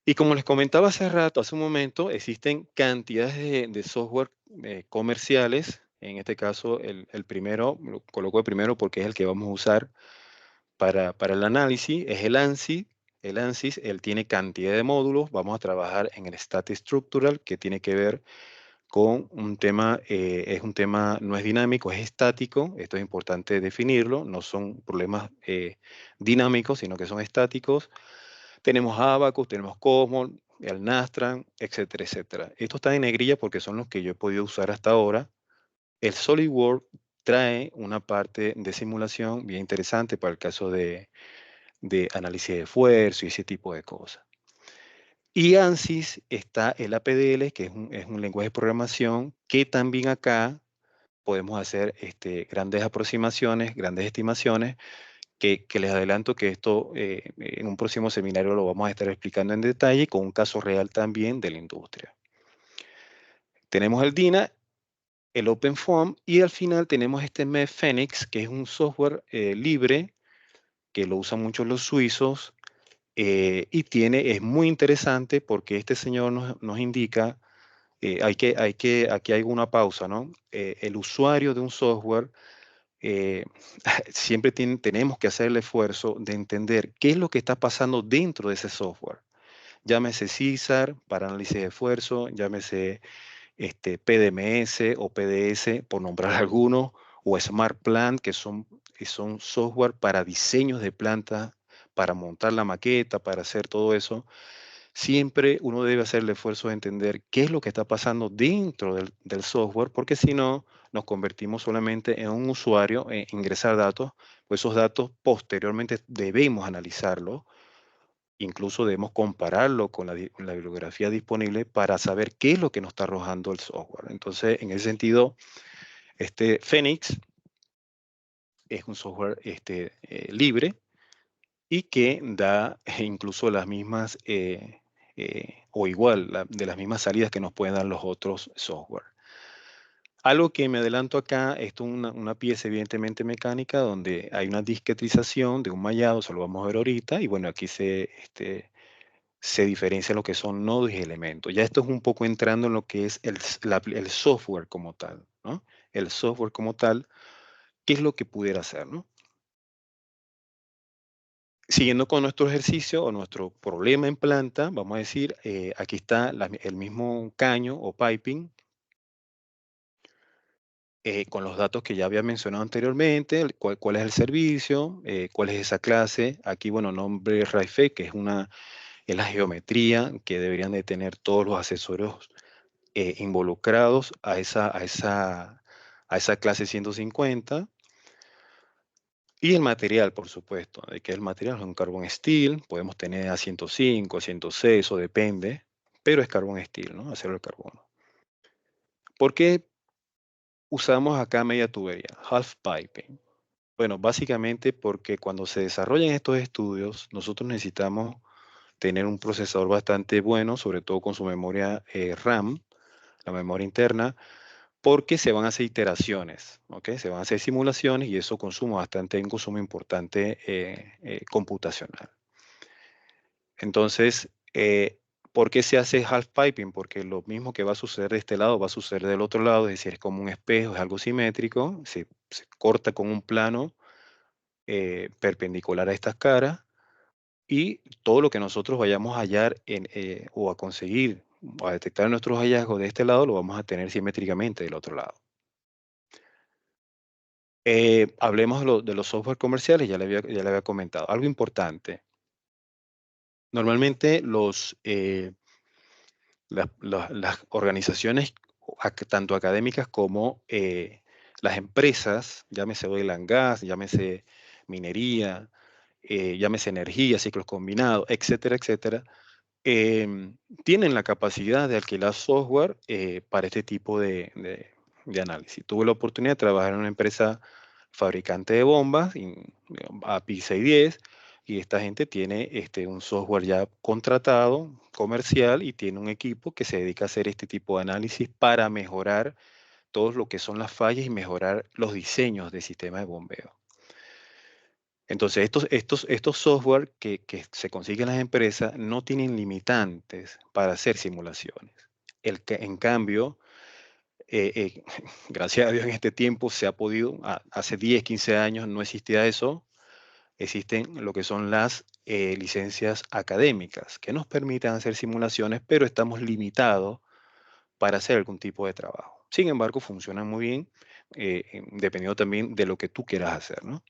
[SPEAKER 2] Y como les comentaba hace rato, hace un momento, existen cantidades de software comerciales. En este caso, el primero, lo coloco de primero porque es el que vamos a usar para el análisis, es el ANSI. El ANSYS, él tiene cantidad de módulos. Vamos a trabajar en el State Structural, que tiene que ver con un tema, es un tema, no es dinámico, es estático. Esto es importante definirlo. No son problemas dinámicos, sino que son estáticos. Tenemos Abacus, tenemos Cosmos, el Nastran, etcétera, etcétera. Esto está en negrilla porque son los que yo he podido usar hasta ahora. El SolidWorks trae una parte de simulación bien interesante para el caso de análisis de esfuerzo y ese tipo de cosas. Y ANSYS está el APDL, que es un lenguaje de programación que también acá podemos hacer grandes aproximaciones, grandes estimaciones, que les adelanto que esto en un próximo seminario lo vamos a estar explicando en detalle con un caso real también de la industria. Tenemos el DINA, el OpenFOAM y al final tenemos este MEF Phoenix, que es un software libre que lo usan mucho los suizos y es muy interesante porque este señor nos indica, aquí hay una pausa, ¿no? El usuario de un software siempre tenemos que hacer el esfuerzo de entender qué es lo que está pasando dentro de ese software. Llámese CISAR para análisis de esfuerzo, llámese PDMS o PDS, por nombrar algunos, o Smart Plant, que son software para diseños de planta, para montar la maqueta, para hacer todo eso. Siempre uno debe hacer el esfuerzo de entender qué es lo que está pasando dentro del software, porque si no, nos convertimos solamente en un usuario, ingresar datos, pues esos datos posteriormente debemos analizarlos, incluso debemos compararlo con la bibliografía disponible para saber qué es lo que nos está arrojando el software. Entonces, en ese sentido, este Phoenix es un software libre y que da incluso las mismas o igual de las mismas salidas que nos pueden dar los otros software. Algo que me adelanto acá, esto es una pieza evidentemente mecánica donde hay una discretización de un mallado, eso lo vamos a ver ahorita, y bueno, aquí se diferencia lo que son nodos y elementos. Ya esto es un poco entrando en lo que es el software como tal, ¿no? El software como tal, ¿qué es lo que pudiera hacer, no? Siguiendo con nuestro ejercicio o nuestro problema en planta, vamos a decir, aquí está el mismo caño o piping. con los datos que ya había mencionado anteriormente, cuál es el servicio, cuál es esa clase. Aquí, bueno, nombre RAIFE, que es la geometría que deberían de tener todos los accesorios involucrados a esa clase 150. Y el material, por supuesto, de que el material es un carbon steel, podemos tener a 105, a 106, o depende, pero es carbon steel, ¿no? Acero de carbono. ¿Por qué usamos acá media tubería, half piping? Bueno, básicamente porque cuando se desarrollan estos estudios, nosotros necesitamos tener un procesador bastante bueno, sobre todo con su memoria RAM, la memoria interna, porque se van a hacer iteraciones, ¿ok? Se van a hacer simulaciones y eso consume bastante, un consumo importante computacional. Entonces, ¿por qué se hace half piping? Porque lo mismo que va a suceder de este lado va a suceder del otro lado, es decir, es como un espejo, es algo simétrico, se corta con un plano perpendicular a estas caras y todo lo que nosotros vayamos a hallar o a conseguir o a detectar nuestros hallazgos de este lado lo vamos a tener simétricamente del otro lado. Hablemos de los software comerciales, ya le había comentado. Algo importante. Normalmente las organizaciones, tanto académicas como las empresas, llámese oil and gas, llámese minería, llámese energía, ciclos combinados, etcétera, etcétera, tienen la capacidad de alquilar software para este tipo de análisis. Tuve la oportunidad de trabajar en una empresa fabricante de bombas, API 610, y esta gente tiene un software ya contratado, comercial, y tiene un equipo que se dedica a hacer este tipo de análisis para mejorar todo lo que son las fallas y mejorar los diseños de sistemas de bombeo. Entonces, estos software que se consiguen en las empresas no tienen limitantes para hacer simulaciones. En cambio, gracias a Dios en este tiempo se ha podido, hace 10, 15 años no existía eso, existen lo que son las licencias académicas que nos permiten hacer simulaciones, pero estamos limitados para hacer algún tipo de trabajo. Sin embargo, funcionan muy bien, dependiendo también de lo que tú quieras hacer, ¿no?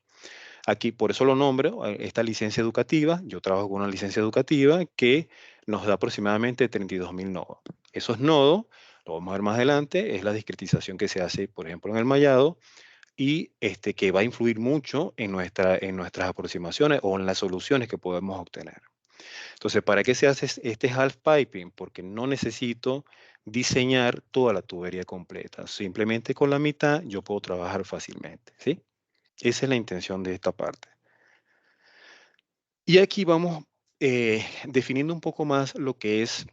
[SPEAKER 2] Aquí, por eso lo nombro, esta licencia educativa. Yo trabajo con una licencia educativa que nos da aproximadamente 32.000 nodos. Esos nodos, lo vamos a ver más adelante, es la discretización que se hace, por ejemplo, en el mallado y que va a influir mucho en nuestras aproximaciones o en las soluciones que podemos obtener. Entonces, ¿para qué se hace este half piping? Porque no necesito diseñar toda la tubería completa. Simplemente con la mitad yo puedo trabajar fácilmente, ¿sí? Esa es la intención de esta parte. Y aquí vamos definiendo un poco más lo que es,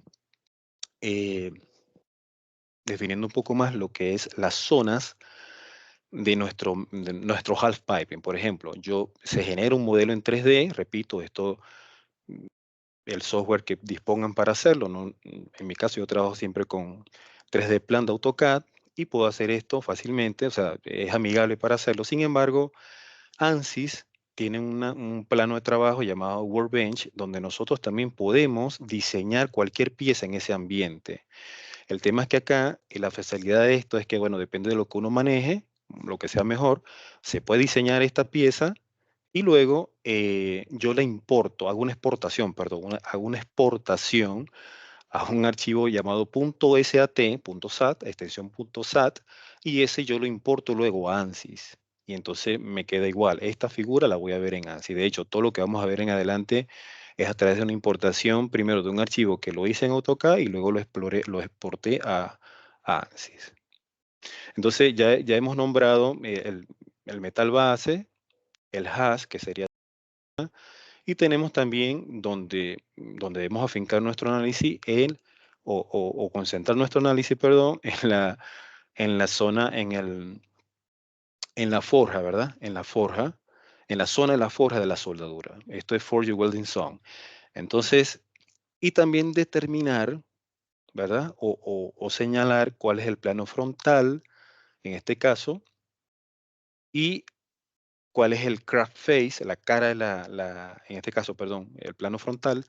[SPEAKER 2] eh, las zonas de nuestro half piping. Por ejemplo, se genera un modelo en 3D, repito, esto, el software que dispongan para hacerlo, ¿no? En mi caso, yo trabajo siempre con 3D Plan de AutoCAD y puedo hacer esto fácilmente, o sea, es amigable para hacerlo. Sin embargo, ANSYS tiene un plano de trabajo llamado Workbench, donde nosotros también podemos diseñar cualquier pieza en ese ambiente. El tema es que acá la facilidad de esto es que, bueno, depende de lo que uno maneje, lo que sea mejor, se puede diseñar esta pieza y luego yo la importo, hago una exportación, perdón, hago una exportación a un archivo llamado .sat, .sat, extensión .sat, y ese yo lo importo luego a ANSYS. Y entonces me queda igual. Esta figura la voy a ver en ANSYS. De hecho, todo lo que vamos a ver en adelante es a través de una importación, primero de un archivo que lo hice en AutoCAD y luego lo exporté a ANSYS. Entonces ya hemos nombrado el metal base, el hash, que sería, y tenemos también donde debemos afincar nuestro análisis o concentrar nuestro análisis, perdón, en la zona, en la forja, ¿verdad? En la zona de la forja de la soldadura. Esto es Forge Welding Zone. Entonces, y también determinar, ¿verdad? O señalar cuál es el plano frontal, en este caso, y cuál es el craft face, la cara en este caso, perdón, el plano frontal,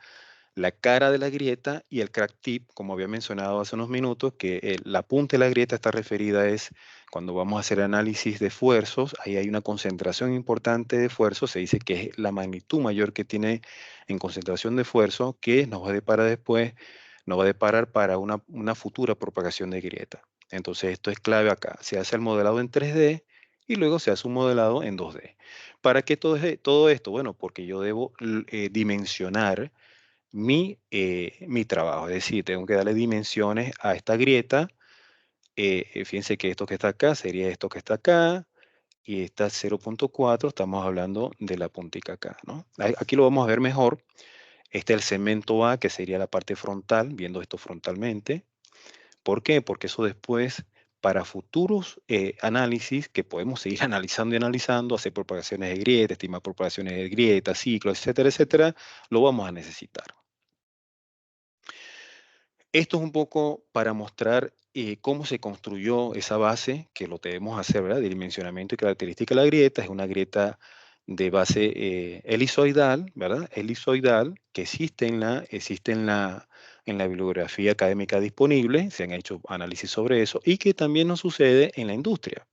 [SPEAKER 2] la cara de la grieta y el crack tip, como había mencionado hace unos minutos, que la punta de la grieta está referida es cuando vamos a hacer análisis de esfuerzos, ahí hay una concentración importante de esfuerzo, se dice que es la magnitud mayor que tiene en concentración de esfuerzo, que nos va a deparar después, nos va a deparar para una futura propagación de grieta. Entonces esto es clave acá, se hace el modelado en 3D y luego se hace un modelado en 2D. ¿Para qué todo esto? Bueno, porque yo debo dimensionar mi trabajo. Es decir, tengo que darle dimensiones a esta grieta. Fíjense que esto que está acá sería esto que está acá. Y esta 0.4, estamos hablando de la puntica acá, ¿no? Aquí lo vamos a ver mejor. Este es el segmento A, que sería la parte frontal, viendo esto frontalmente. ¿Por qué? Porque eso después, para futuros análisis, que podemos seguir analizando y analizando, hacer propagaciones de grieta, estimar propagaciones de grieta, ciclos, etcétera, etcétera, lo vamos a necesitar. Esto es un poco para mostrar cómo se construyó esa base, que lo debemos hacer, ¿verdad? De dimensionamiento y característica de la grieta. Es una grieta de base elisoidal, ¿verdad? Elisoidal, que existe en la bibliografía académica disponible, se han hecho análisis sobre eso, y que también nos sucede en la industria.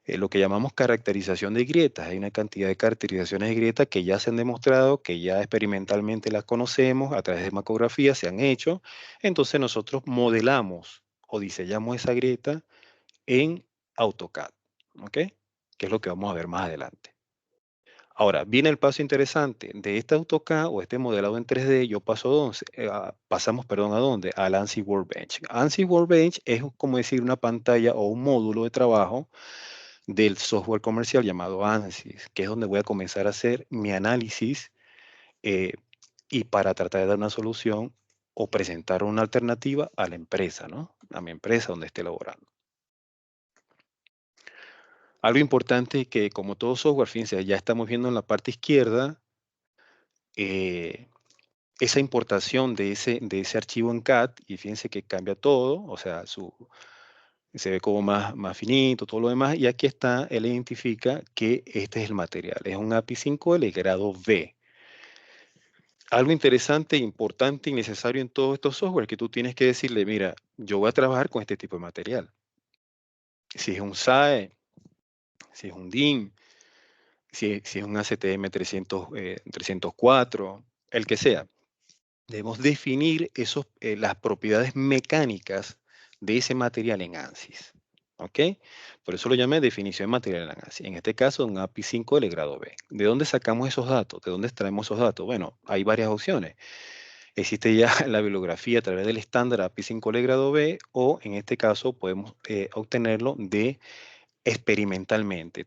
[SPEAKER 2] Lo que llamamos caracterización de grietas. Hay una cantidad de caracterizaciones de grietas que ya se han demostrado, que ya experimentalmente las conocemos, a través de macografía se han hecho. Entonces nosotros modelamos o diseñamos esa grieta en AutoCAD, ¿ok? Que es lo que vamos a ver más adelante. Ahora, viene el paso interesante. De este AutoCAD o este modelado en 3D, yo pasamos, perdón, ¿a dónde? Al ANSYS Workbench. ANSYS Workbench es como decir una pantalla o un módulo de trabajo del software comercial llamado ANSYS, que es donde voy a comenzar a hacer mi análisis eh, y para tratar de dar una solución o presentar una alternativa a la empresa, ¿no? A mi empresa donde esté laborando. Algo importante es que como todo software, fíjense, ya estamos viendo en la parte izquierda eh, esa importación de ese archivo en CAD y fíjense que cambia todo, o sea, se ve como más finito, todo lo demás, y aquí está, él identifica que este es el material, es un API 5L grado B. Algo interesante, importante y necesario en todos estos software que tú tienes que decirle, mira, yo voy a trabajar con este tipo de material. Si es un SAE, si es un DIN, si es un ACTM 304, el que sea. Debemos definir las propiedades mecánicas de ese material en ANSYS. ¿Ok? Por eso lo llamé definición de material en ANSYS. En este caso, un API 5L grado B. ¿De dónde sacamos esos datos? ¿De dónde extraemos esos datos? Bueno, hay varias opciones. Existe ya la bibliografía a través del estándar API 5L grado B o en este caso podemos obtenerlo de experimentalmente.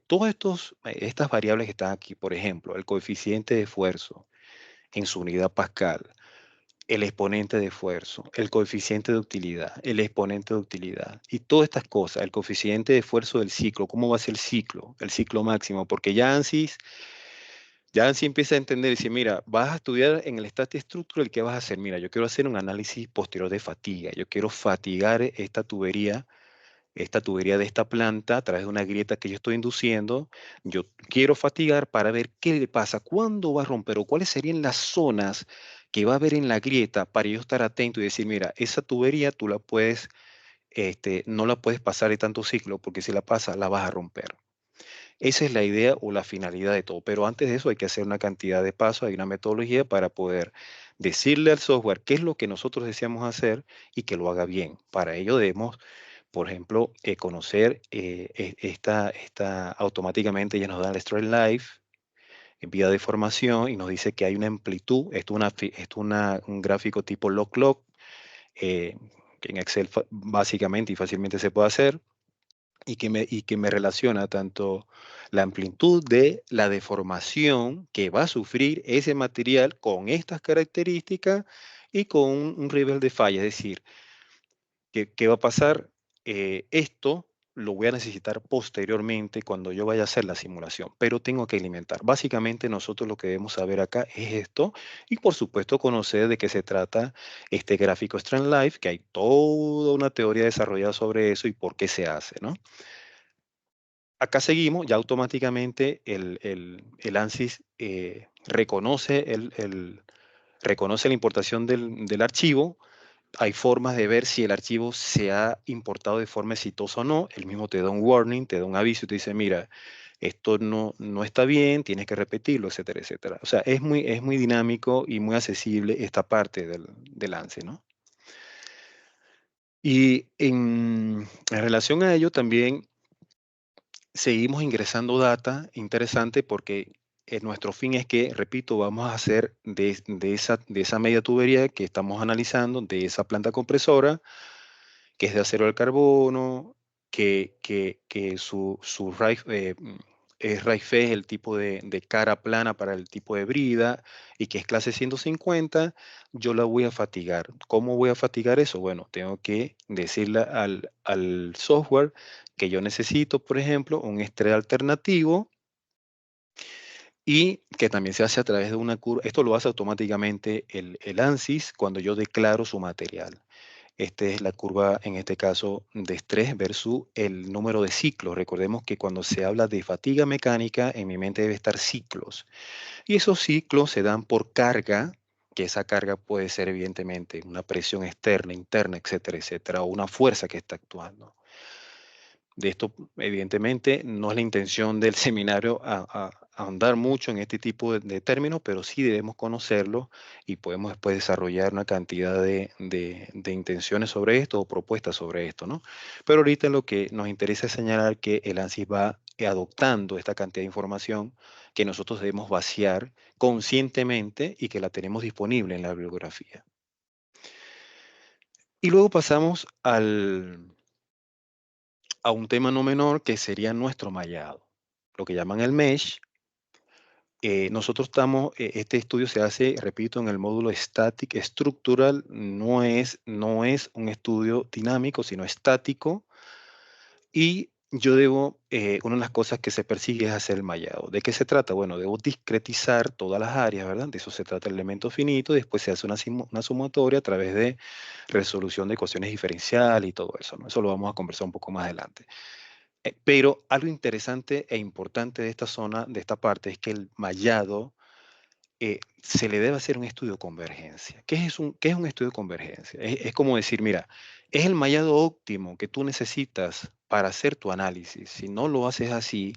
[SPEAKER 2] Estas variables que están aquí, por ejemplo, el coeficiente de esfuerzo en su unidad pascal, el exponente de esfuerzo, el coeficiente de utilidad, el exponente de utilidad y todas estas cosas, el coeficiente de esfuerzo del ciclo, cómo va a ser el ciclo máximo, porque ya ANSYS empieza a entender y dice, mira, vas a estudiar en el State Structure, ¿qué vas a hacer? Mira, yo quiero hacer un análisis posterior de fatiga, yo quiero fatigar esta tubería de esta planta a través de una grieta que yo estoy induciendo. Yo quiero fatigar para ver qué le pasa, cuándo va a romper o cuáles serían las zonas que va a haber en la grieta para yo estar atento y decir, mira, esa tubería tú no la puedes pasar de tanto ciclo porque si la pasas la vas a romper. Esa es la idea o la finalidad de todo, pero antes de eso hay que hacer una cantidad de pasos, hay una metodología para poder decirle al software qué es lo que nosotros deseamos hacer y que lo haga bien. Para ello debemos por ejemplo, conocer automáticamente ya nos da el Straight Life en vía de formación y nos dice que hay una amplitud, un gráfico tipo log-log, que en Excel básicamente y fácilmente se puede hacer y que me relaciona tanto la amplitud de la deformación que va a sufrir ese material con estas características y con un nivel de falla, es decir, ¿qué va a pasar? Esto lo voy a necesitar posteriormente cuando yo vaya a hacer la simulación, pero tengo que alimentar. Básicamente nosotros lo que debemos saber acá es esto y por supuesto conocer de qué se trata este gráfico Strand Life, que hay toda una teoría desarrollada sobre eso y por qué se hace, ¿no? Acá seguimos, ya automáticamente el ANSYS reconoce reconoce la importación del archivo. Hay formas de ver si el archivo se ha importado de forma exitosa o no. Él mismo te da un warning, te da un aviso y te dice, mira, esto no está bien, tienes que repetirlo, etcétera, etcétera. O sea, es muy dinámico y muy accesible esta parte del ANSI, ¿no? Y en relación a ello también seguimos ingresando data interesante porque nuestro fin es que, repito, vamos a hacer de esa media tubería que estamos analizando, de esa planta compresora, que es de acero al carbono, que su es raíz Fe, es el tipo de cara plana para el tipo de brida y que es clase 150, yo la voy a fatigar. ¿Cómo voy a fatigar eso? Bueno, tengo que decirle al software que yo necesito, por ejemplo, un estrés alternativo y que también se hace a través de una curva. Esto lo hace automáticamente el ANSYS cuando yo declaro su material. Esta es la curva, en este caso, de estrés versus el número de ciclos. Recordemos que cuando se habla de fatiga mecánica, en mi mente debe estar ciclos. Y esos ciclos se dan por carga, que esa carga puede ser evidentemente una presión externa, interna, etcétera, etcétera, o una fuerza que está actuando. De esto, evidentemente, no es la intención del seminario ahondar mucho en este tipo de términos, pero sí debemos conocerlo y podemos después desarrollar una cantidad de intenciones sobre esto o propuestas sobre esto, ¿no? Pero ahorita lo que nos interesa es señalar que el ANSYS va adoptando esta cantidad de información que nosotros debemos vaciar conscientemente y que la tenemos disponible en la bibliografía. Y luego pasamos a un tema no menor que sería nuestro mallado, lo que llaman el mesh. Nosotros estamos, este estudio se hace, repito, en el módulo Static Structural, no es un estudio dinámico, sino estático. Y yo debo, una de las cosas que se persigue es hacer el mallado. ¿De qué se trata? Bueno, debo discretizar todas las áreas, ¿verdad? De eso se trata el elemento finito, y después se hace una sumatoria a través de resolución de ecuaciones diferenciales y todo eso, ¿no? Eso lo vamos a conversar un poco más adelante. Pero algo interesante e importante de esta zona, de esta parte, es que el mallado se le debe hacer un estudio de convergencia. ¿Qué es un estudio de convergencia? Es como decir, mira, es el mallado óptimo que tú necesitas para hacer tu análisis. Si no lo haces así,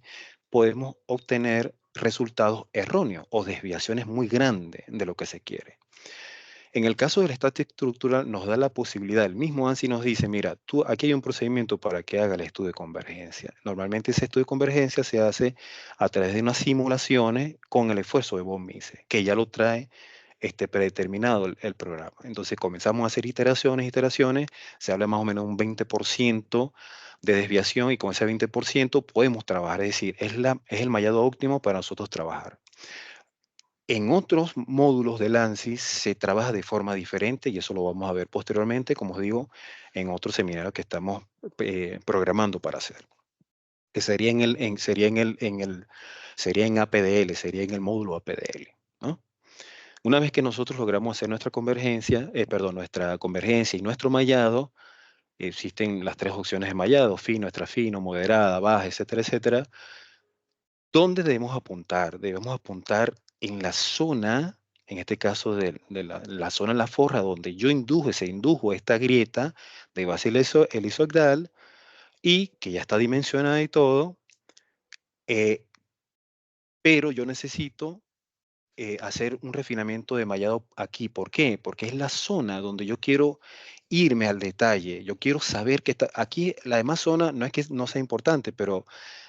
[SPEAKER 2] podemos obtener resultados erróneos o desviaciones muy grandes de lo que se quiere. En el caso del estático estructural nos da la posibilidad, el mismo ANSI nos dice, mira, tú aquí hay un procedimiento para que haga el estudio de convergencia. Normalmente ese estudio de convergencia se hace a través de unas simulaciones con el esfuerzo de von Mises, que ya lo trae predeterminado el programa. Entonces comenzamos a hacer iteraciones, se habla más o menos de un 20% de desviación y con ese 20% podemos trabajar, es decir, es el mallado óptimo para nosotros trabajar. En otros módulos del ANSYS se trabaja de forma diferente y eso lo vamos a ver posteriormente, como os digo, en otro seminario que estamos programando para hacer. Que sería sería en APDL, sería en el módulo APDL, ¿no? Una vez que nosotros logramos hacer nuestra convergencia y nuestro mallado, existen las tres opciones de mallado: fino, extra fino, moderada, baja, etcétera, etcétera. ¿Dónde debemos apuntar? Debemos apuntar en la zona, en este caso de la zona en la forra donde se indujo esta grieta de base helizoidal y que ya está dimensionada y todo, eh, pero yo necesito hacer un refinamiento de mallado aquí. ¿Por qué? Porque es la zona donde yo quiero irme al detalle. Yo quiero saber que está aquí. La demás zona no es que no sea importante, pero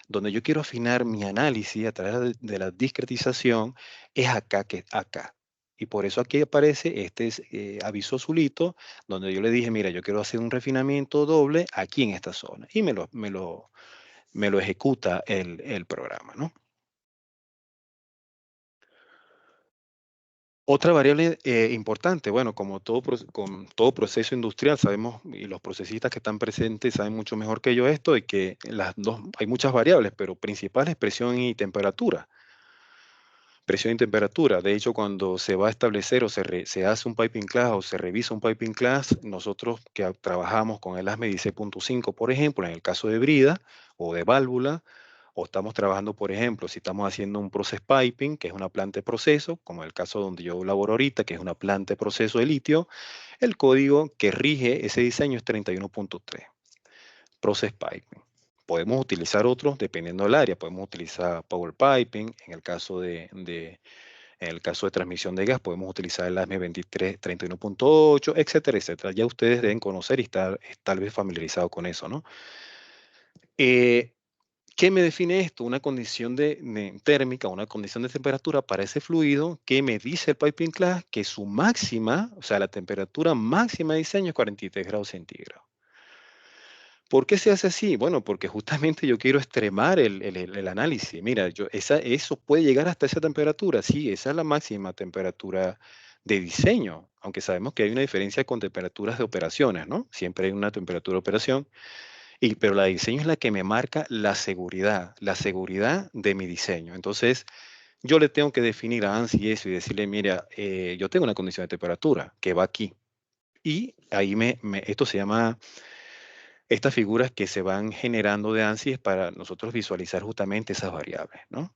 [SPEAKER 2] donde yo quiero afinar mi análisis a través de la discretización es acá, que acá. Y por eso aquí aparece este aviso azulito, donde yo le dije, mira, yo quiero hacer un refinamiento doble aquí en esta zona. Y me lo ejecuta el programa, ¿no? Otra variable importante, bueno, con todo proceso industrial, sabemos, y los procesistas que están presentes saben mucho mejor que yo esto, de que hay muchas variables, pero principales presión y temperatura. Presión y temperatura. De hecho, cuando se va a establecer o se hace un piping class o se revisa un piping class, nosotros trabajamos con el ASME 16.5, por ejemplo, en el caso de brida o de válvula, O estamos trabajando, por ejemplo, si estamos haciendo un process piping, que es una planta de proceso, como el caso donde yo laboro ahorita, que es una planta de proceso de litio, el código que rige ese diseño es 31.3, process piping. Podemos utilizar otros dependiendo del área. Podemos utilizar Power Piping. En el caso de transmisión de gas, podemos utilizar el ASME 2331.8, etcétera, etcétera. Ya ustedes deben conocer y estar tal vez familiarizados con eso, ¿no? Eh, ¿Qué me define esto? Una condición térmica, una condición de temperatura para ese fluido que me dice el piping class que su máxima, o sea, la temperatura máxima de diseño es 43 grados centígrados. ¿Por qué se hace así? Bueno, porque justamente yo quiero extremar el análisis. Mira, eso puede llegar hasta esa temperatura. Sí, esa es la máxima temperatura de diseño, aunque sabemos que hay una diferencia con temperaturas de operaciones, ¿no? Siempre hay una temperatura de operación, pero la de diseño es la que me marca la seguridad de mi diseño. Entonces, yo le tengo que definir a ANSI eso y decirle, mira, yo tengo una condición de temperatura que va aquí. Y ahí esto se llama estas figuras que se van generando de ANSI es para nosotros visualizar justamente esas variables, ¿no?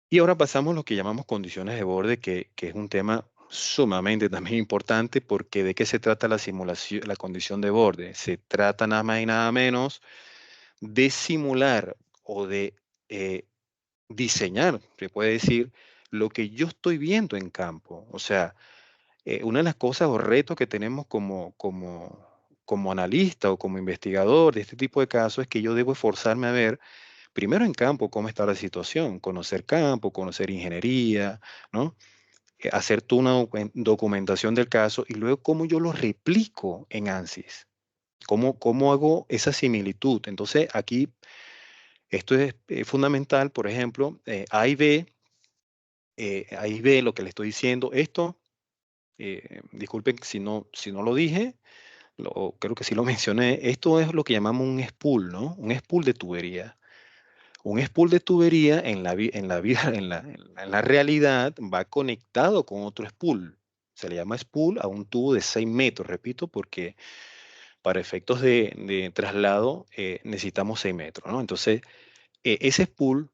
[SPEAKER 2] Y ahora pasamos a lo que llamamos condiciones de borde, que es un tema sumamente también importante, porque ¿de qué se trata la simulación, la condición de borde? Se trata nada más y nada menos de simular o de diseñar, se puede decir, lo que yo estoy viendo en campo. O sea, una de las cosas o retos que tenemos como analista o como investigador de este tipo de casos es que yo debo esforzarme a ver, primero en campo, cómo está la situación, conocer campo, conocer ingeniería, ¿no? Hacer tú una documentación del caso y luego cómo yo lo replico en ANSYS. ¿Cómo hago esa similitud? Entonces, aquí esto es fundamental, por ejemplo, A y B, lo que le estoy diciendo, esto, disculpen si no lo dije, creo que sí lo mencioné, esto es lo que llamamos un spool, ¿no? Un spool de tubería. Un spool de tubería en la vida, en la realidad va conectado con otro spool. Se le llama spool a un tubo de 6 metros, repito, porque para efectos de traslado necesitamos 6 metros, ¿no? Entonces, ese spool,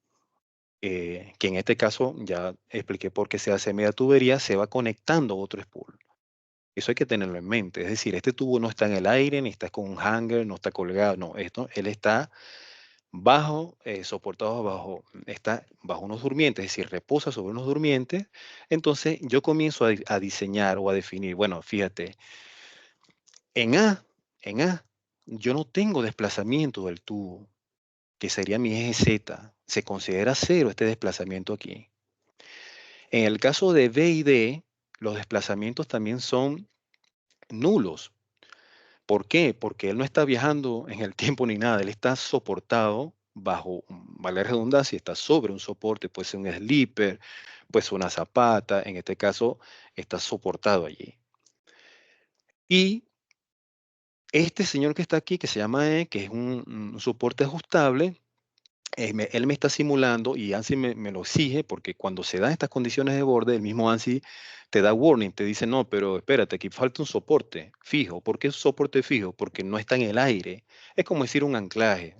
[SPEAKER 2] que en este caso ya expliqué por qué se hace media tubería, se va conectando a otro spool. Eso hay que tenerlo en mente. Es decir, este tubo no está en el aire, ni está con un hanger, no está colgado, no, él está está bajo unos durmientes, es decir, reposa sobre unos durmientes. Entonces yo comienzo a diseñar o a definir, bueno, fíjate, en A, en A, yo no tengo desplazamiento del tubo, que sería mi eje Z. Se considera cero este desplazamiento aquí. En el caso de B y D, los desplazamientos también son nulos. ¿Por qué? Porque él no está viajando en el tiempo ni nada, él está soportado bajo, vale la redundancia, está sobre un soporte, puede ser un slipper, puede ser una zapata, en este caso está soportado allí. Y este señor que está aquí, que se llama E, que es un soporte ajustable, él me está simulando y ANSI me lo exige porque cuando se dan estas condiciones de borde, el mismo ANSI te da warning, te dice, no, pero espérate, aquí falta un soporte fijo. ¿Por qué es un soporte fijo? Porque no está en el aire. Es como decir un anclaje.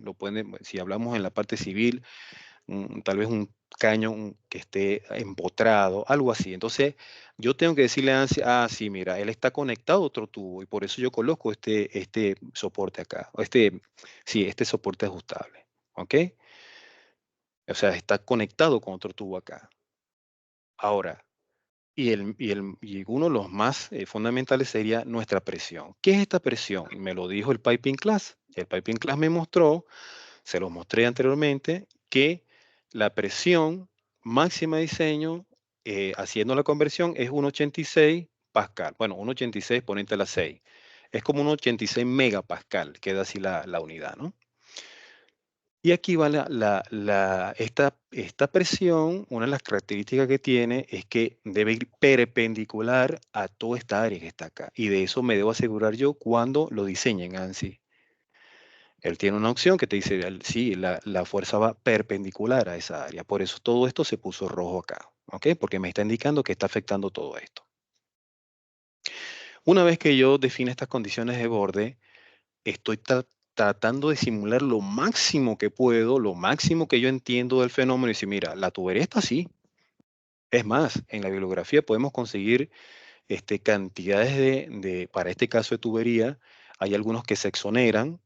[SPEAKER 2] Si hablamos en la parte civil, tal vez un caño que esté empotrado, algo así. Entonces, yo tengo que decirle a ANSI, sí, mira, él está conectado a otro tubo y por eso yo coloco este soporte acá, sí, este soporte ajustable. ¿Ok? O sea, está conectado con otro tubo acá. Ahora, y uno de los más fundamentales sería nuestra presión. ¿Qué es esta presión? Me lo dijo el Piping Class. El Piping Class me mostró, se lo mostré anteriormente, que la presión máxima de diseño, haciendo la conversión, es 1,86 pascal. Bueno, 1,86 ponente a la 6. Es como 1,86 megapascal, queda así la unidad, ¿no? Y aquí va esta presión, una de las características que tiene es que debe ir perpendicular a toda esta área que está acá. Y de eso me debo asegurar yo cuando lo diseñen en ANSI. Él tiene una opción que te dice, sí, la fuerza va perpendicular a esa área. Por eso todo esto se puso rojo acá, ¿ok? Porque me está indicando que está afectando todo esto. Una vez que yo define estas condiciones de borde, estoy tratando de simular lo máximo que puedo, lo máximo que yo entiendo del fenómeno y decir, mira, la tubería está así. Es más, en la bibliografía podemos conseguir cantidades para este caso de tubería, hay algunos que se exoneran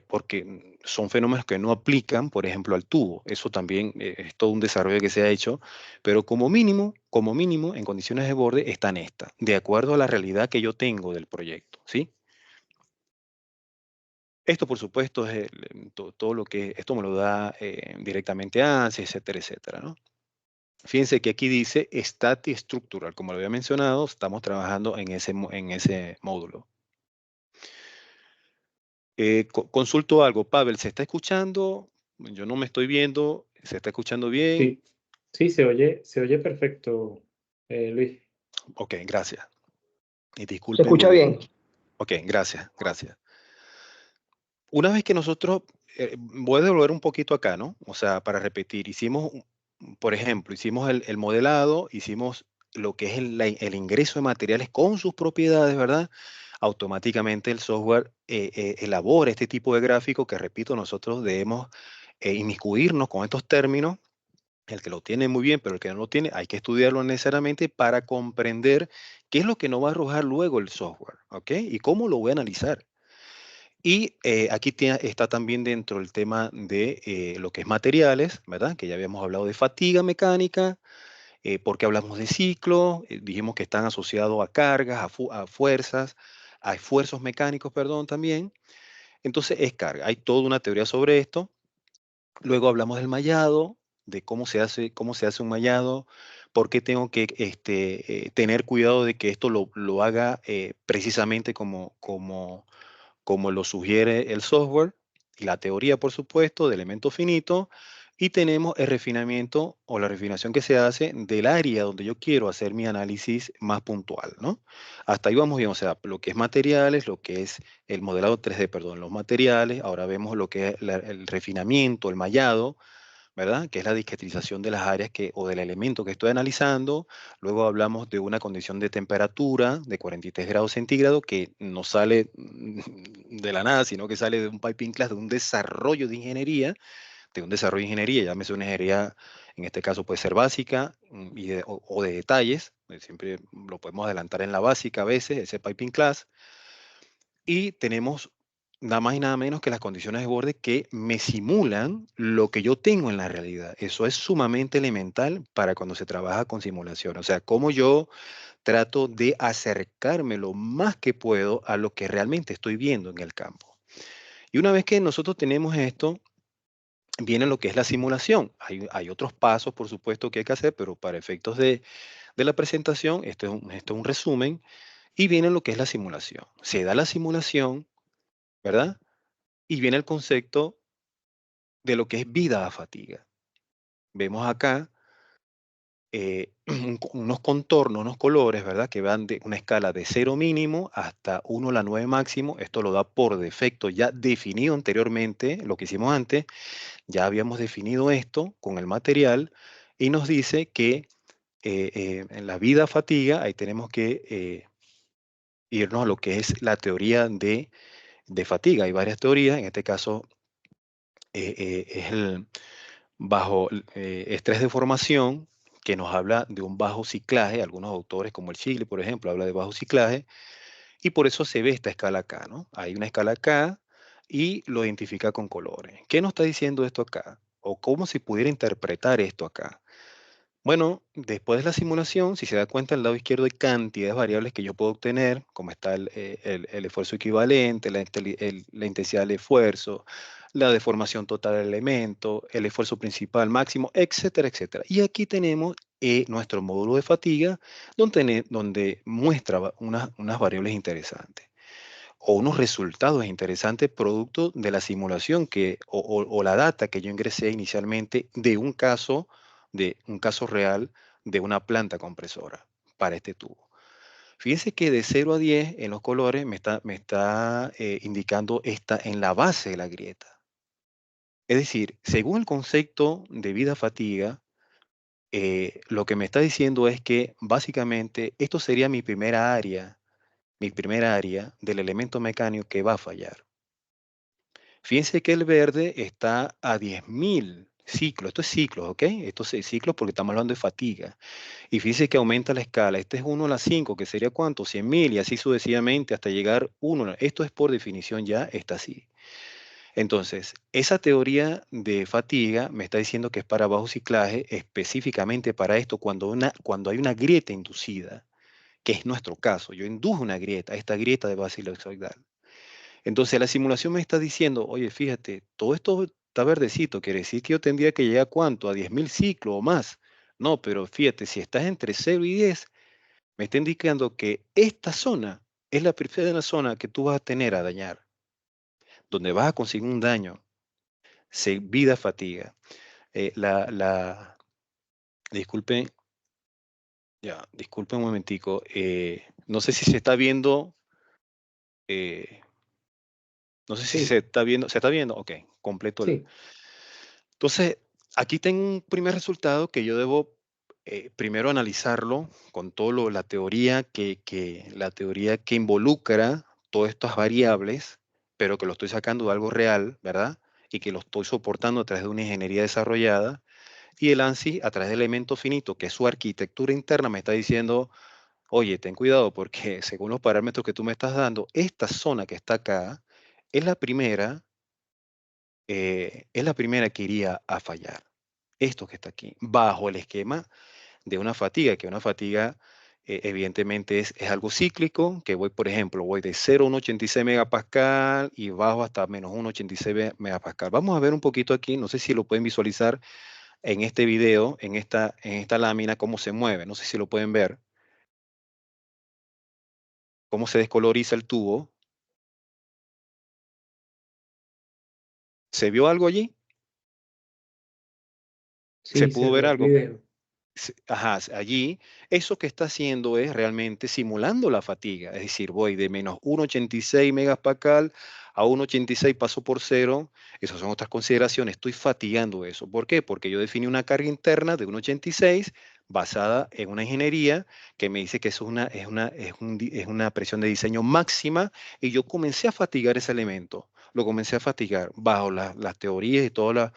[SPEAKER 2] porque son fenómenos que no aplican, por ejemplo, al tubo. Eso también es todo un desarrollo que se ha hecho, pero como mínimo, en condiciones de borde están estas, de acuerdo a la realidad que yo tengo del proyecto, ¿sí? Esto, por supuesto, es todo lo que esto me lo da directamente ANSYS, etcétera, etcétera, ¿no? Fíjense que aquí dice Stati Structural, como lo había mencionado, estamos trabajando en ese módulo. Consulto algo, Pavel, ¿se está escuchando? Yo no me estoy viendo, ¿se está escuchando bien?
[SPEAKER 1] Sí, sí, se oye perfecto, Luis.
[SPEAKER 2] Ok, gracias. Y
[SPEAKER 3] Se escucha
[SPEAKER 2] discúlpenme.
[SPEAKER 3] bien.
[SPEAKER 2] Ok, gracias, gracias. Una vez que nosotros, voy a devolver un poquito acá, ¿no? O sea, para repetir, por ejemplo, hicimos el modelado, hicimos lo que es el ingreso de materiales con sus propiedades, ¿verdad? Automáticamente el software elabora este tipo de gráfico que, repito, nosotros debemos inmiscuirnos con estos términos. El que lo tiene muy bien, pero el que no lo tiene, hay que estudiarlo necesariamente para comprender qué es lo que nos va a arrojar luego el software, ¿ok? Y cómo lo voy a analizar. Y aquí está también dentro el tema de lo que es materiales, ¿verdad? Que ya habíamos hablado de fatiga mecánica, porque hablamos de ciclo, dijimos que están asociados a cargas, a fuerzas, a esfuerzos mecánicos, perdón, también. Entonces es carga. Hay toda una teoría sobre esto. Luego hablamos del mallado, de cómo se hace un mallado, por qué tengo que tener cuidado de que esto lo haga precisamente como lo sugiere el software y la teoría, por supuesto, de elemento finito. Y tenemos el refinamiento o la refinación que se hace del área donde yo quiero hacer mi análisis más puntual, ¿no? Hasta ahí vamos bien, o sea, lo que es materiales, lo que es el modelado 3D, perdón, los materiales. Ahora vemos lo que es el refinamiento, el mallado, ¿verdad? Que es la discretización de las áreas o del elemento que estoy analizando. Luego hablamos de una condición de temperatura de 43 grados centígrados que no sale de la nada, sino que sale de un piping class, de un desarrollo de ingeniería, llámese una ingeniería, en este caso puede ser básica o de detalles, siempre lo podemos adelantar en la básica a veces, ese piping class, y tenemos nada más y nada menos que las condiciones de borde que me simulan lo que yo tengo en la realidad. Eso es sumamente elemental para cuando se trabaja con simulación. O sea, cómo yo trato de acercarme lo más que puedo a lo que realmente estoy viendo en el campo. Y una vez que nosotros tenemos esto, viene lo que es la simulación. Hay otros pasos, por supuesto, que hay que hacer, pero para efectos de la presentación, esto es un resumen, y viene lo que es la simulación. Se da la simulación, ¿verdad? Y viene el concepto de lo que es vida a fatiga. Vemos acá unos contornos, unos colores, ¿verdad? Que van de una escala de 0 mínimo hasta 1 a la 9 máximo. Esto lo da por defecto ya definido anteriormente, lo que hicimos antes. Ya habíamos definido esto con el material y nos dice que en la vida a fatiga, ahí tenemos que irnos a lo que es la teoría de fatiga. Hay varias teorías, en este caso es el estrés de formación, que nos habla de un bajo ciclaje. Algunos autores, como el Chile, por ejemplo, habla de bajo ciclaje, y por eso se ve esta escala acá, ¿no? Hay una escala acá y lo identifica con colores. ¿Qué nos está diciendo esto acá? ¿O cómo se pudiera interpretar esto acá? Bueno, después de la simulación, si se da cuenta, al lado izquierdo hay cantidades de variables que yo puedo obtener, como está el esfuerzo equivalente, la intensidad del esfuerzo, la deformación total del elemento, el esfuerzo principal máximo, etcétera, etcétera. Y aquí tenemos nuestro módulo de fatiga, donde muestra unas variables interesantes o unos resultados interesantes producto de la simulación o la data que yo ingresé inicialmente de un caso real de una planta compresora para este tubo. Fíjense que de 0 a 10 en los colores me está indicando esta en la base de la grieta. Es decir, según el concepto de vida-fatiga, lo que me está diciendo es que básicamente esto sería mi primera área del elemento mecánico que va a fallar. Fíjense que el verde está a 10.000 ciclos. Esto es ciclos, ¿ok? Esto es ciclos porque estamos hablando de fatiga. Y fíjense que aumenta la escala. Este es 1 a la 5, que sería ¿cuánto? 100.000 y así sucesivamente hasta llegar 1. Esto es por definición ya está así. Entonces, esa teoría de fatiga me está diciendo que es para bajo ciclaje, específicamente para esto, cuando hay una grieta inducida, que es nuestro caso. Yo induje una grieta, esta grieta de base ileoxoidal. Entonces, la simulación me está diciendo, oye, fíjate, todo esto está verdecito, quiere decir que yo tendría que llegar a cuánto, a 10.000 ciclos o más. No, pero fíjate, si estás entre 0 y 10, me está indicando que esta zona es la primera zona que tú vas a tener a dañar, donde vas a conseguir un daño, vida, fatiga. La, disculpen, ya, disculpen un momentico. No sé si se está viendo, eh, no sé si se
[SPEAKER 1] Sí,
[SPEAKER 2] está viendo, ¿se está viendo? Ok, completo el.
[SPEAKER 1] sí,
[SPEAKER 2] Entonces, aquí tengo un primer resultado que yo debo primero analizarlo con todo la teoría la teoría que involucra todas estas variables, pero que lo estoy sacando de algo real, ¿verdad? Y que lo estoy soportando a través de una ingeniería desarrollada. Y el ANSI, a través de elementos finitos, que es su arquitectura interna, me está diciendo, oye, ten cuidado porque según los parámetros que tú me estás dando, esta zona que está acá es la primera, que iría a fallar. Esto que está aquí, bajo el esquema de una fatiga, que una fatiga evidentemente es algo cíclico, que voy, por ejemplo, voy de 0 a 1,86 megapascal y bajo hasta menos 1,86 megapascal. Vamos a ver un poquito aquí, no sé si lo pueden visualizar en este video, en esta lámina, cómo se mueve. No sé si lo pueden ver, cómo se descoloriza el tubo. ¿Se vio algo allí? ¿Se
[SPEAKER 1] sí, se
[SPEAKER 2] pudo ver
[SPEAKER 1] ve el
[SPEAKER 2] algo?
[SPEAKER 1] video.
[SPEAKER 2] Ajá, allí, eso que está haciendo es realmente simulando la fatiga, es decir, voy de menos 1,86 megapascal a 1,86 paso por cero, esas son otras consideraciones, estoy fatigando eso. ¿Por qué? Porque yo definí una carga interna de 1,86 basada en una ingeniería que me dice que eso es una presión de diseño máxima y yo comencé a fatigar ese elemento, lo comencé a fatigar bajo las teorías y toda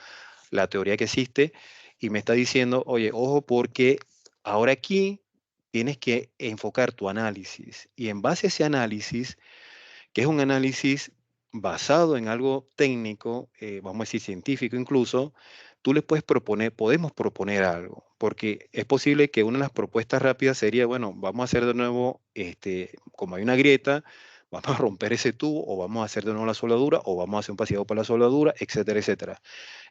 [SPEAKER 2] la teoría que existe y me está diciendo, oye, ojo, porque ahora aquí tienes que enfocar tu análisis y en base a ese análisis, que es un análisis basado en algo técnico, vamos a decir científico incluso, tú le podemos proponer algo, porque es posible que una de las propuestas rápidas sería, bueno, vamos a hacer de nuevo, como hay una grieta, vamos a romper ese tubo o vamos a hacer de nuevo la soldadura o vamos a hacer un paseado para la soldadura, etcétera, etcétera.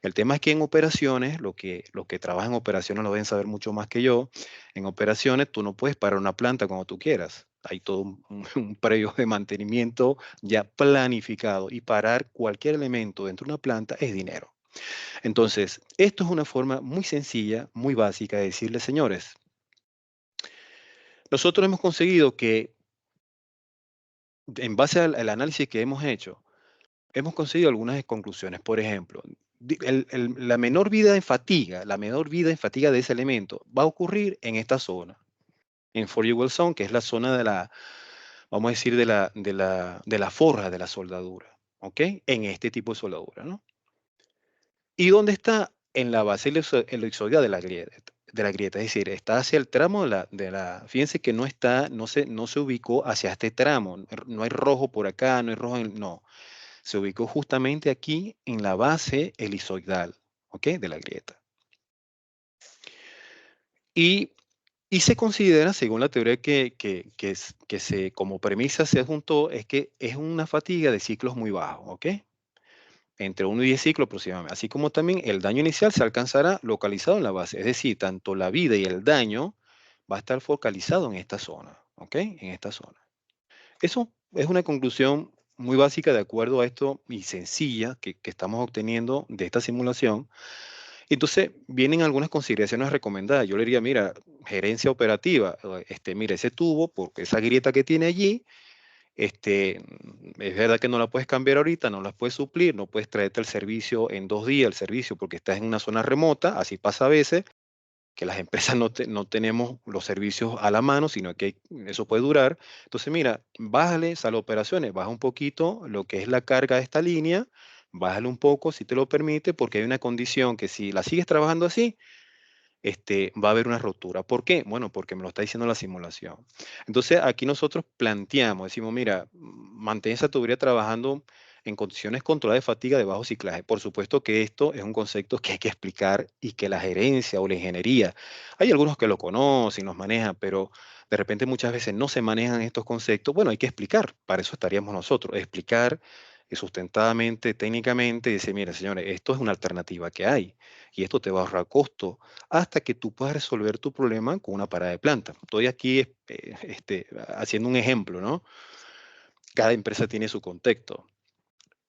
[SPEAKER 2] El tema es que en operaciones, lo que trabajan en operaciones lo deben saber mucho más que yo. En operaciones tú no puedes parar una planta cuando tú quieras. Hay todo un previo de mantenimiento ya planificado y parar cualquier elemento dentro de una planta es dinero. Entonces, esto es una forma muy sencilla, muy básica de decirle, señores, nosotros hemos conseguido que en base al análisis que hemos hecho, hemos conseguido algunas conclusiones. Por ejemplo, la menor vida en fatiga de ese elemento va a ocurrir en esta zona, en Fourier Zone, que es la zona vamos a decir, de la forja de la soldadura, ¿ok? En este tipo de soldadura, ¿no? ¿Y dónde está? En la base elipsoidal de la grieta, es decir, está hacia el tramo fíjense que no se ubicó hacia este tramo, no hay rojo por acá, no hay rojo, no, se ubicó justamente aquí en la base helizoidal, ¿ok? De la grieta. Y, y se considera, según la teoría como premisa se adjuntó, es que es una fatiga de ciclos muy bajos, ¿ok? Entre 1 y 10 ciclos aproximadamente. Así como también el daño inicial se alcanzará localizado en la base, es decir, tanto la vida y el daño va a estar focalizado en esta zona, ¿ok? En esta zona. Eso es una conclusión muy básica de acuerdo a esto y sencilla que estamos obteniendo de esta simulación. Entonces, vienen algunas consideraciones recomendadas. Yo le diría, mira, gerencia operativa, mira, ese tubo, porque esa grieta que tiene allí, es verdad que no la puedes cambiar ahorita, no la puedes suplir, no puedes traerte el servicio en 2 días, el servicio, porque estás en una zona remota, así pasa a veces, que las empresas no tenemos los servicios a la mano, sino que eso puede durar. Entonces, mira, bájale, sale operaciones, baja un poquito lo que es la carga de esta línea, bájale un poco si te lo permite, porque hay una condición que si la sigues trabajando así, va a haber una rotura. ¿Por qué? Bueno, porque me lo está diciendo la simulación. Entonces, aquí nosotros planteamos, decimos, mira, mantén esa tubería trabajando en condiciones controladas de fatiga de bajo ciclaje. Por supuesto que esto es un concepto que hay que explicar y que la gerencia o la ingeniería, hay algunos que lo conocen, los manejan, pero de repente muchas veces no se manejan estos conceptos. Bueno, hay que explicar, para eso estaríamos nosotros, explicar sustentadamente, técnicamente, y decir, mira, señores, esto es una alternativa que hay y esto te va a ahorrar costo hasta que tú puedas resolver tu problema con una parada de planta. Estoy aquí haciendo un ejemplo, ¿no? Cada empresa tiene su contexto.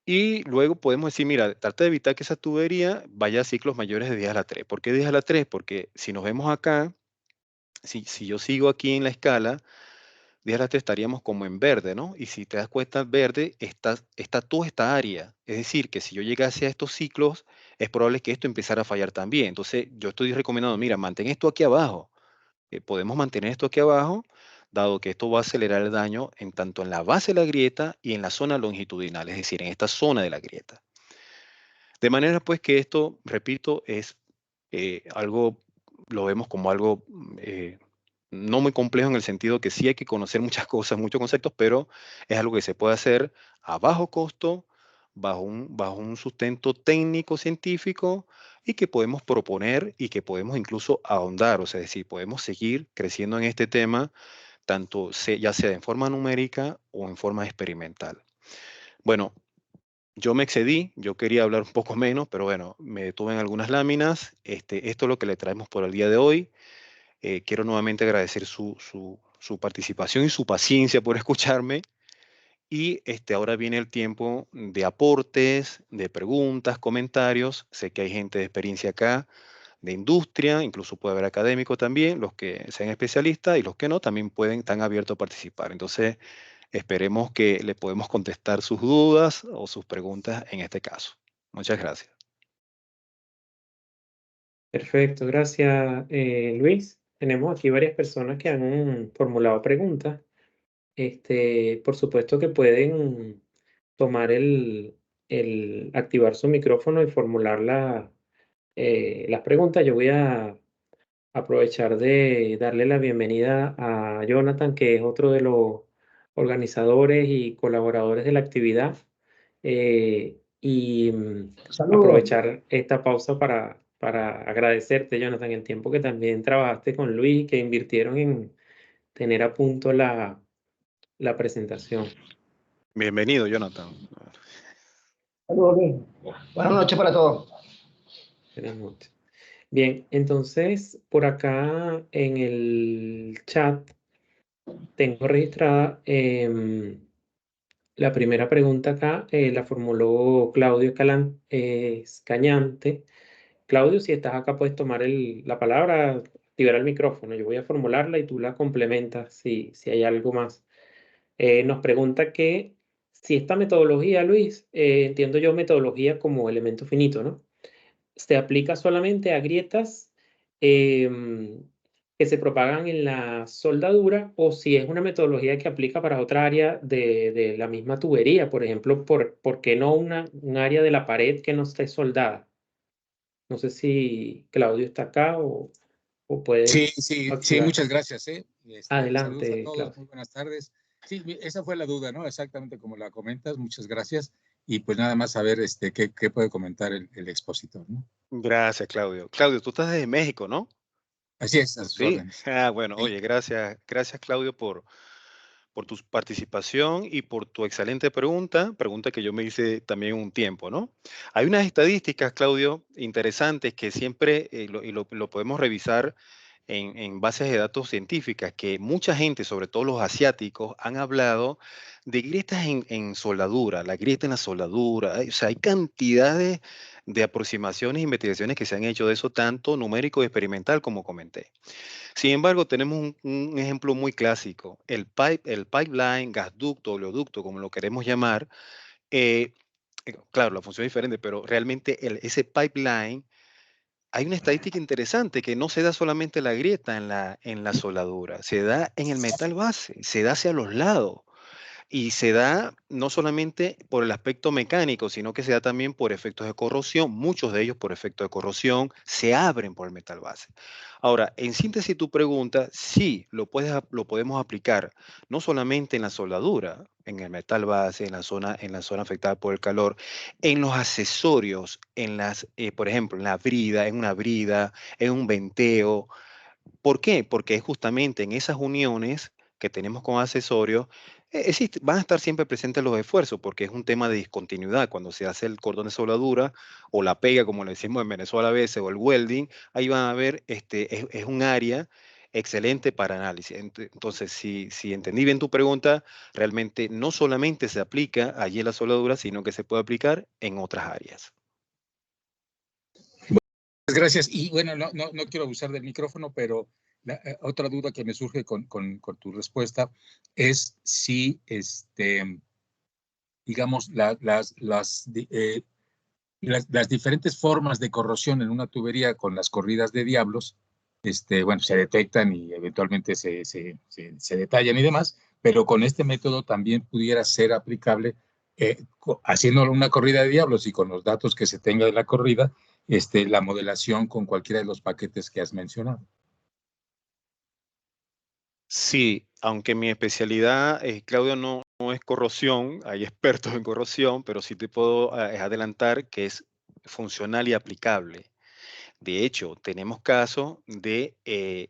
[SPEAKER 2] Y luego podemos decir, mira, trata de evitar que esa tubería vaya a ciclos mayores de 10 a la 3. ¿Por qué 10 a la 3? Porque si nos vemos acá, si yo sigo aquí en la escala, 10 a la 3 estaríamos como en verde, ¿no? Y si te das cuenta, verde está toda esta área. Es decir, que si yo llegase a estos ciclos, es probable que esto empezara a fallar también. Entonces, yo estoy recomendando, mira, mantén esto aquí abajo. Podemos mantener esto aquí abajo, dado que esto va a acelerar el daño en tanto en la base de la grieta y en la zona longitudinal, es decir, en esta zona de la grieta. De manera pues que esto, repito, es algo, lo vemos como algo no muy complejo en el sentido que sí hay que conocer muchas cosas, muchos conceptos, pero es algo que se puede hacer a bajo costo, bajo un sustento técnico, científico, y que podemos proponer y que podemos incluso ahondar, o sea, es decir, podemos seguir creciendo en este tema, tanto ya sea en forma numérica o en forma experimental. Bueno, yo me excedí, yo quería hablar un poco menos, pero bueno, me detuve en algunas láminas. Esto es lo que le traemos por el día de hoy. Quiero nuevamente agradecer su participación y su paciencia por escucharme. Y ahora viene el tiempo de aportes, de preguntas, comentarios. Sé que hay gente de experiencia acá, de industria, incluso puede haber académicos también, los que sean especialistas y los que no, también pueden, están abiertos a participar. Entonces, esperemos que le podemos contestar sus dudas o sus preguntas en este caso. Muchas gracias.
[SPEAKER 1] Perfecto, gracias, Luis. Tenemos aquí varias personas que han formulado preguntas. Por supuesto que pueden tomar activar su micrófono y formular las preguntas. Yo voy a aprovechar de darle la bienvenida a Jonathan, que es otro de los organizadores y colaboradores de la actividad, y
[SPEAKER 3] Saludos.
[SPEAKER 1] aprovechar esta pausa para agradecerte, Jonathan, el tiempo que también trabajaste con Luis, que invirtieron en tener a punto la presentación.
[SPEAKER 2] Bienvenido, Jonathan.
[SPEAKER 3] Saludos, Luis. Buenas noches para todos.
[SPEAKER 1] Buenas noches. Bien, entonces por acá en el chat tengo registrada la primera pregunta acá, la formuló Claudio Escañante. Claudio, si estás acá puedes tomar la palabra, activar el micrófono. Yo voy a formularla y tú la complementas si hay algo más. Nos pregunta que si esta metodología, Luis, entiendo yo metodología como elemento finito, ¿no? Se aplica solamente a grietas em, que se propagan en la soldadura o si es una metodología que aplica para otra área de la misma tubería, por ejemplo, ¿por qué no un área de la pared que no esté soldada? No sé si Claudio está acá o
[SPEAKER 4] Sí,
[SPEAKER 1] puedes
[SPEAKER 4] sí, sí,
[SPEAKER 1] activar.
[SPEAKER 4] muchas gracias. Saludos a
[SPEAKER 1] Adelante,
[SPEAKER 4] todos,
[SPEAKER 1] Claudio.
[SPEAKER 4] muy buenas tardes. Sí, esa fue la duda, ¿no? Exactamente como la comentas, muchas gracias. Y pues nada más saber qué puede comentar el expositor, ¿no?
[SPEAKER 2] Gracias, Claudio. Claudio, tú estás desde México, ¿no?
[SPEAKER 4] Así es, a sus
[SPEAKER 2] Sí.
[SPEAKER 4] órdenes.
[SPEAKER 2] Bueno,
[SPEAKER 4] Sí.
[SPEAKER 2] oye, gracias, Claudio, por tu participación y por tu excelente pregunta que yo me hice también un tiempo, ¿no? Hay unas estadísticas, Claudio, interesantes que siempre lo podemos revisar en bases de datos científicas, que mucha gente, sobre todo los asiáticos, han hablado de grietas en soldadura, la grieta en la soldadura. O sea, hay cantidades de aproximaciones e investigaciones que se han hecho de eso, tanto numérico y experimental, como comenté. Sin embargo, tenemos un ejemplo muy clásico, el pipeline, gasducto, oleoducto, como lo queremos llamar. eh, claro, la función es diferente, pero realmente ese pipeline, hay una estadística interesante que no se da solamente en la grieta en la soldadura, se da en el metal base, se da hacia los lados. Y se da no solamente por el aspecto mecánico, sino que se da también por efectos de corrosión. Muchos de ellos por efectos de corrosión se abren por el metal base. Ahora, en síntesis tu pregunta, sí, lo podemos aplicar no solamente en la soldadura, en el metal base, en la zona afectada por el calor, en los accesorios, por ejemplo, en la brida, en una brida, en un venteo. ¿Por qué? Porque es justamente en esas uniones que tenemos con accesorios, van a estar siempre presentes los esfuerzos, porque es un tema de discontinuidad. Cuando se hace el cordón de soldadura o la pega, como le decimos en Venezuela a veces, o el welding, ahí van a ver, es un área excelente para análisis. Entonces, si entendí bien tu pregunta, realmente no solamente se aplica allí en la soldadura, sino que se puede aplicar en otras áreas.
[SPEAKER 4] Gracias. Y bueno, no quiero abusar del micrófono, pero otra duda que me surge con tu respuesta es si, digamos, las diferentes formas de corrosión en una tubería con las corridas de diablos, bueno, se detectan y eventualmente se detallan y demás, pero con este método también pudiera ser aplicable, haciendo una corrida de diablos y con los datos que se tenga de la corrida, la modelación con cualquiera de los paquetes que has mencionado.
[SPEAKER 2] Sí, aunque mi especialidad, Claudio, no es corrosión, hay expertos en corrosión, pero sí te puedo adelantar que es funcional y aplicable. De hecho, tenemos casos de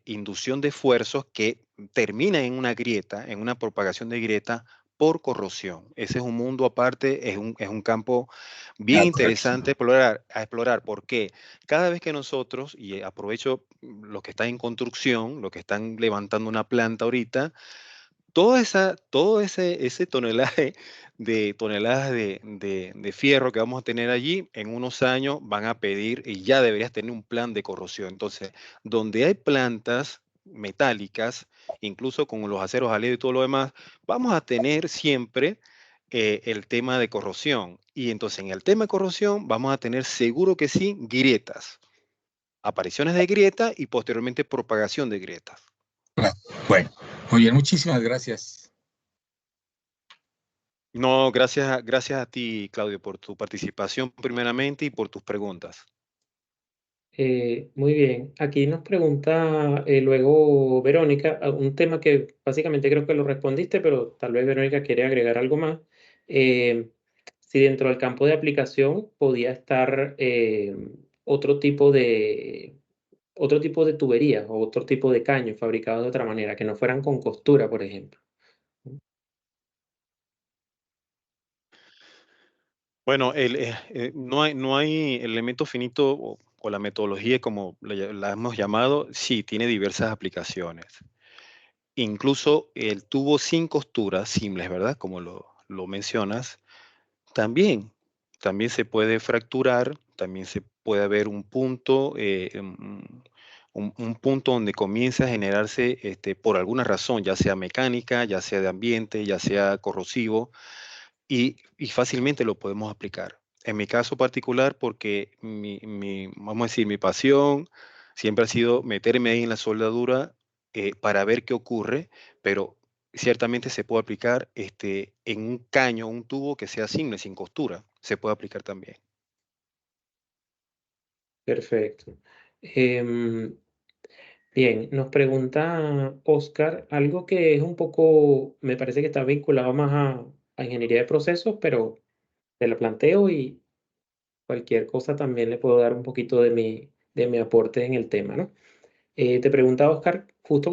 [SPEAKER 2] inducción de esfuerzos que terminan en una grieta, en una propagación de grieta por corrosión. Ese es un mundo aparte, es un campo bien interesante a explorar, porque cada vez que nosotros, y aprovecho los que están en construcción, los que están levantando una planta ahorita, todo ese tonelaje de toneladas de fierro que vamos a tener allí, en unos años van a pedir y ya deberías tener un plan de corrosión. Entonces, donde hay plantas metálicas, incluso con los aceros aleados y todo lo demás, vamos a tener siempre el tema de corrosión. Y entonces en el tema de corrosión vamos a tener seguro que sí grietas, apariciones de grietas y posteriormente propagación de grietas.
[SPEAKER 4] Bueno, muy bien, muchísimas gracias.
[SPEAKER 2] No, gracias a ti, Claudio, por tu participación primeramente y por tus preguntas.
[SPEAKER 1] Muy bien. Aquí nos pregunta luego Verónica, un tema que básicamente creo que lo respondiste, pero tal vez Verónica quiere agregar algo más. Si dentro del campo de aplicación podía estar otro tipo de tuberías o otro tipo de caños fabricados de otra manera, que no fueran con costura, por ejemplo.
[SPEAKER 2] Bueno, no hay elemento finito o la metodología como la hemos llamado, sí, tiene diversas aplicaciones. Incluso el tubo sin costura, simples, ¿verdad? Como lo mencionas, también se puede fracturar, también se puede haber un punto, un punto donde comienza a generarse por alguna razón, ya sea mecánica, ya sea de ambiente, ya sea corrosivo, y fácilmente lo podemos aplicar. En mi caso particular, porque vamos a decir, mi pasión siempre ha sido meterme ahí en la soldadura para ver qué ocurre, pero ciertamente se puede aplicar en un caño, un tubo que sea simple, sin costura, se puede aplicar también.
[SPEAKER 1] Perfecto. Bien, nos pregunta Oscar algo que es un poco, me parece que está vinculado más a ingeniería de procesos, pero te lo planteo y cualquier cosa también le puedo dar un poquito de mi aporte en el tema, ¿no? Te pregunta Oscar, justo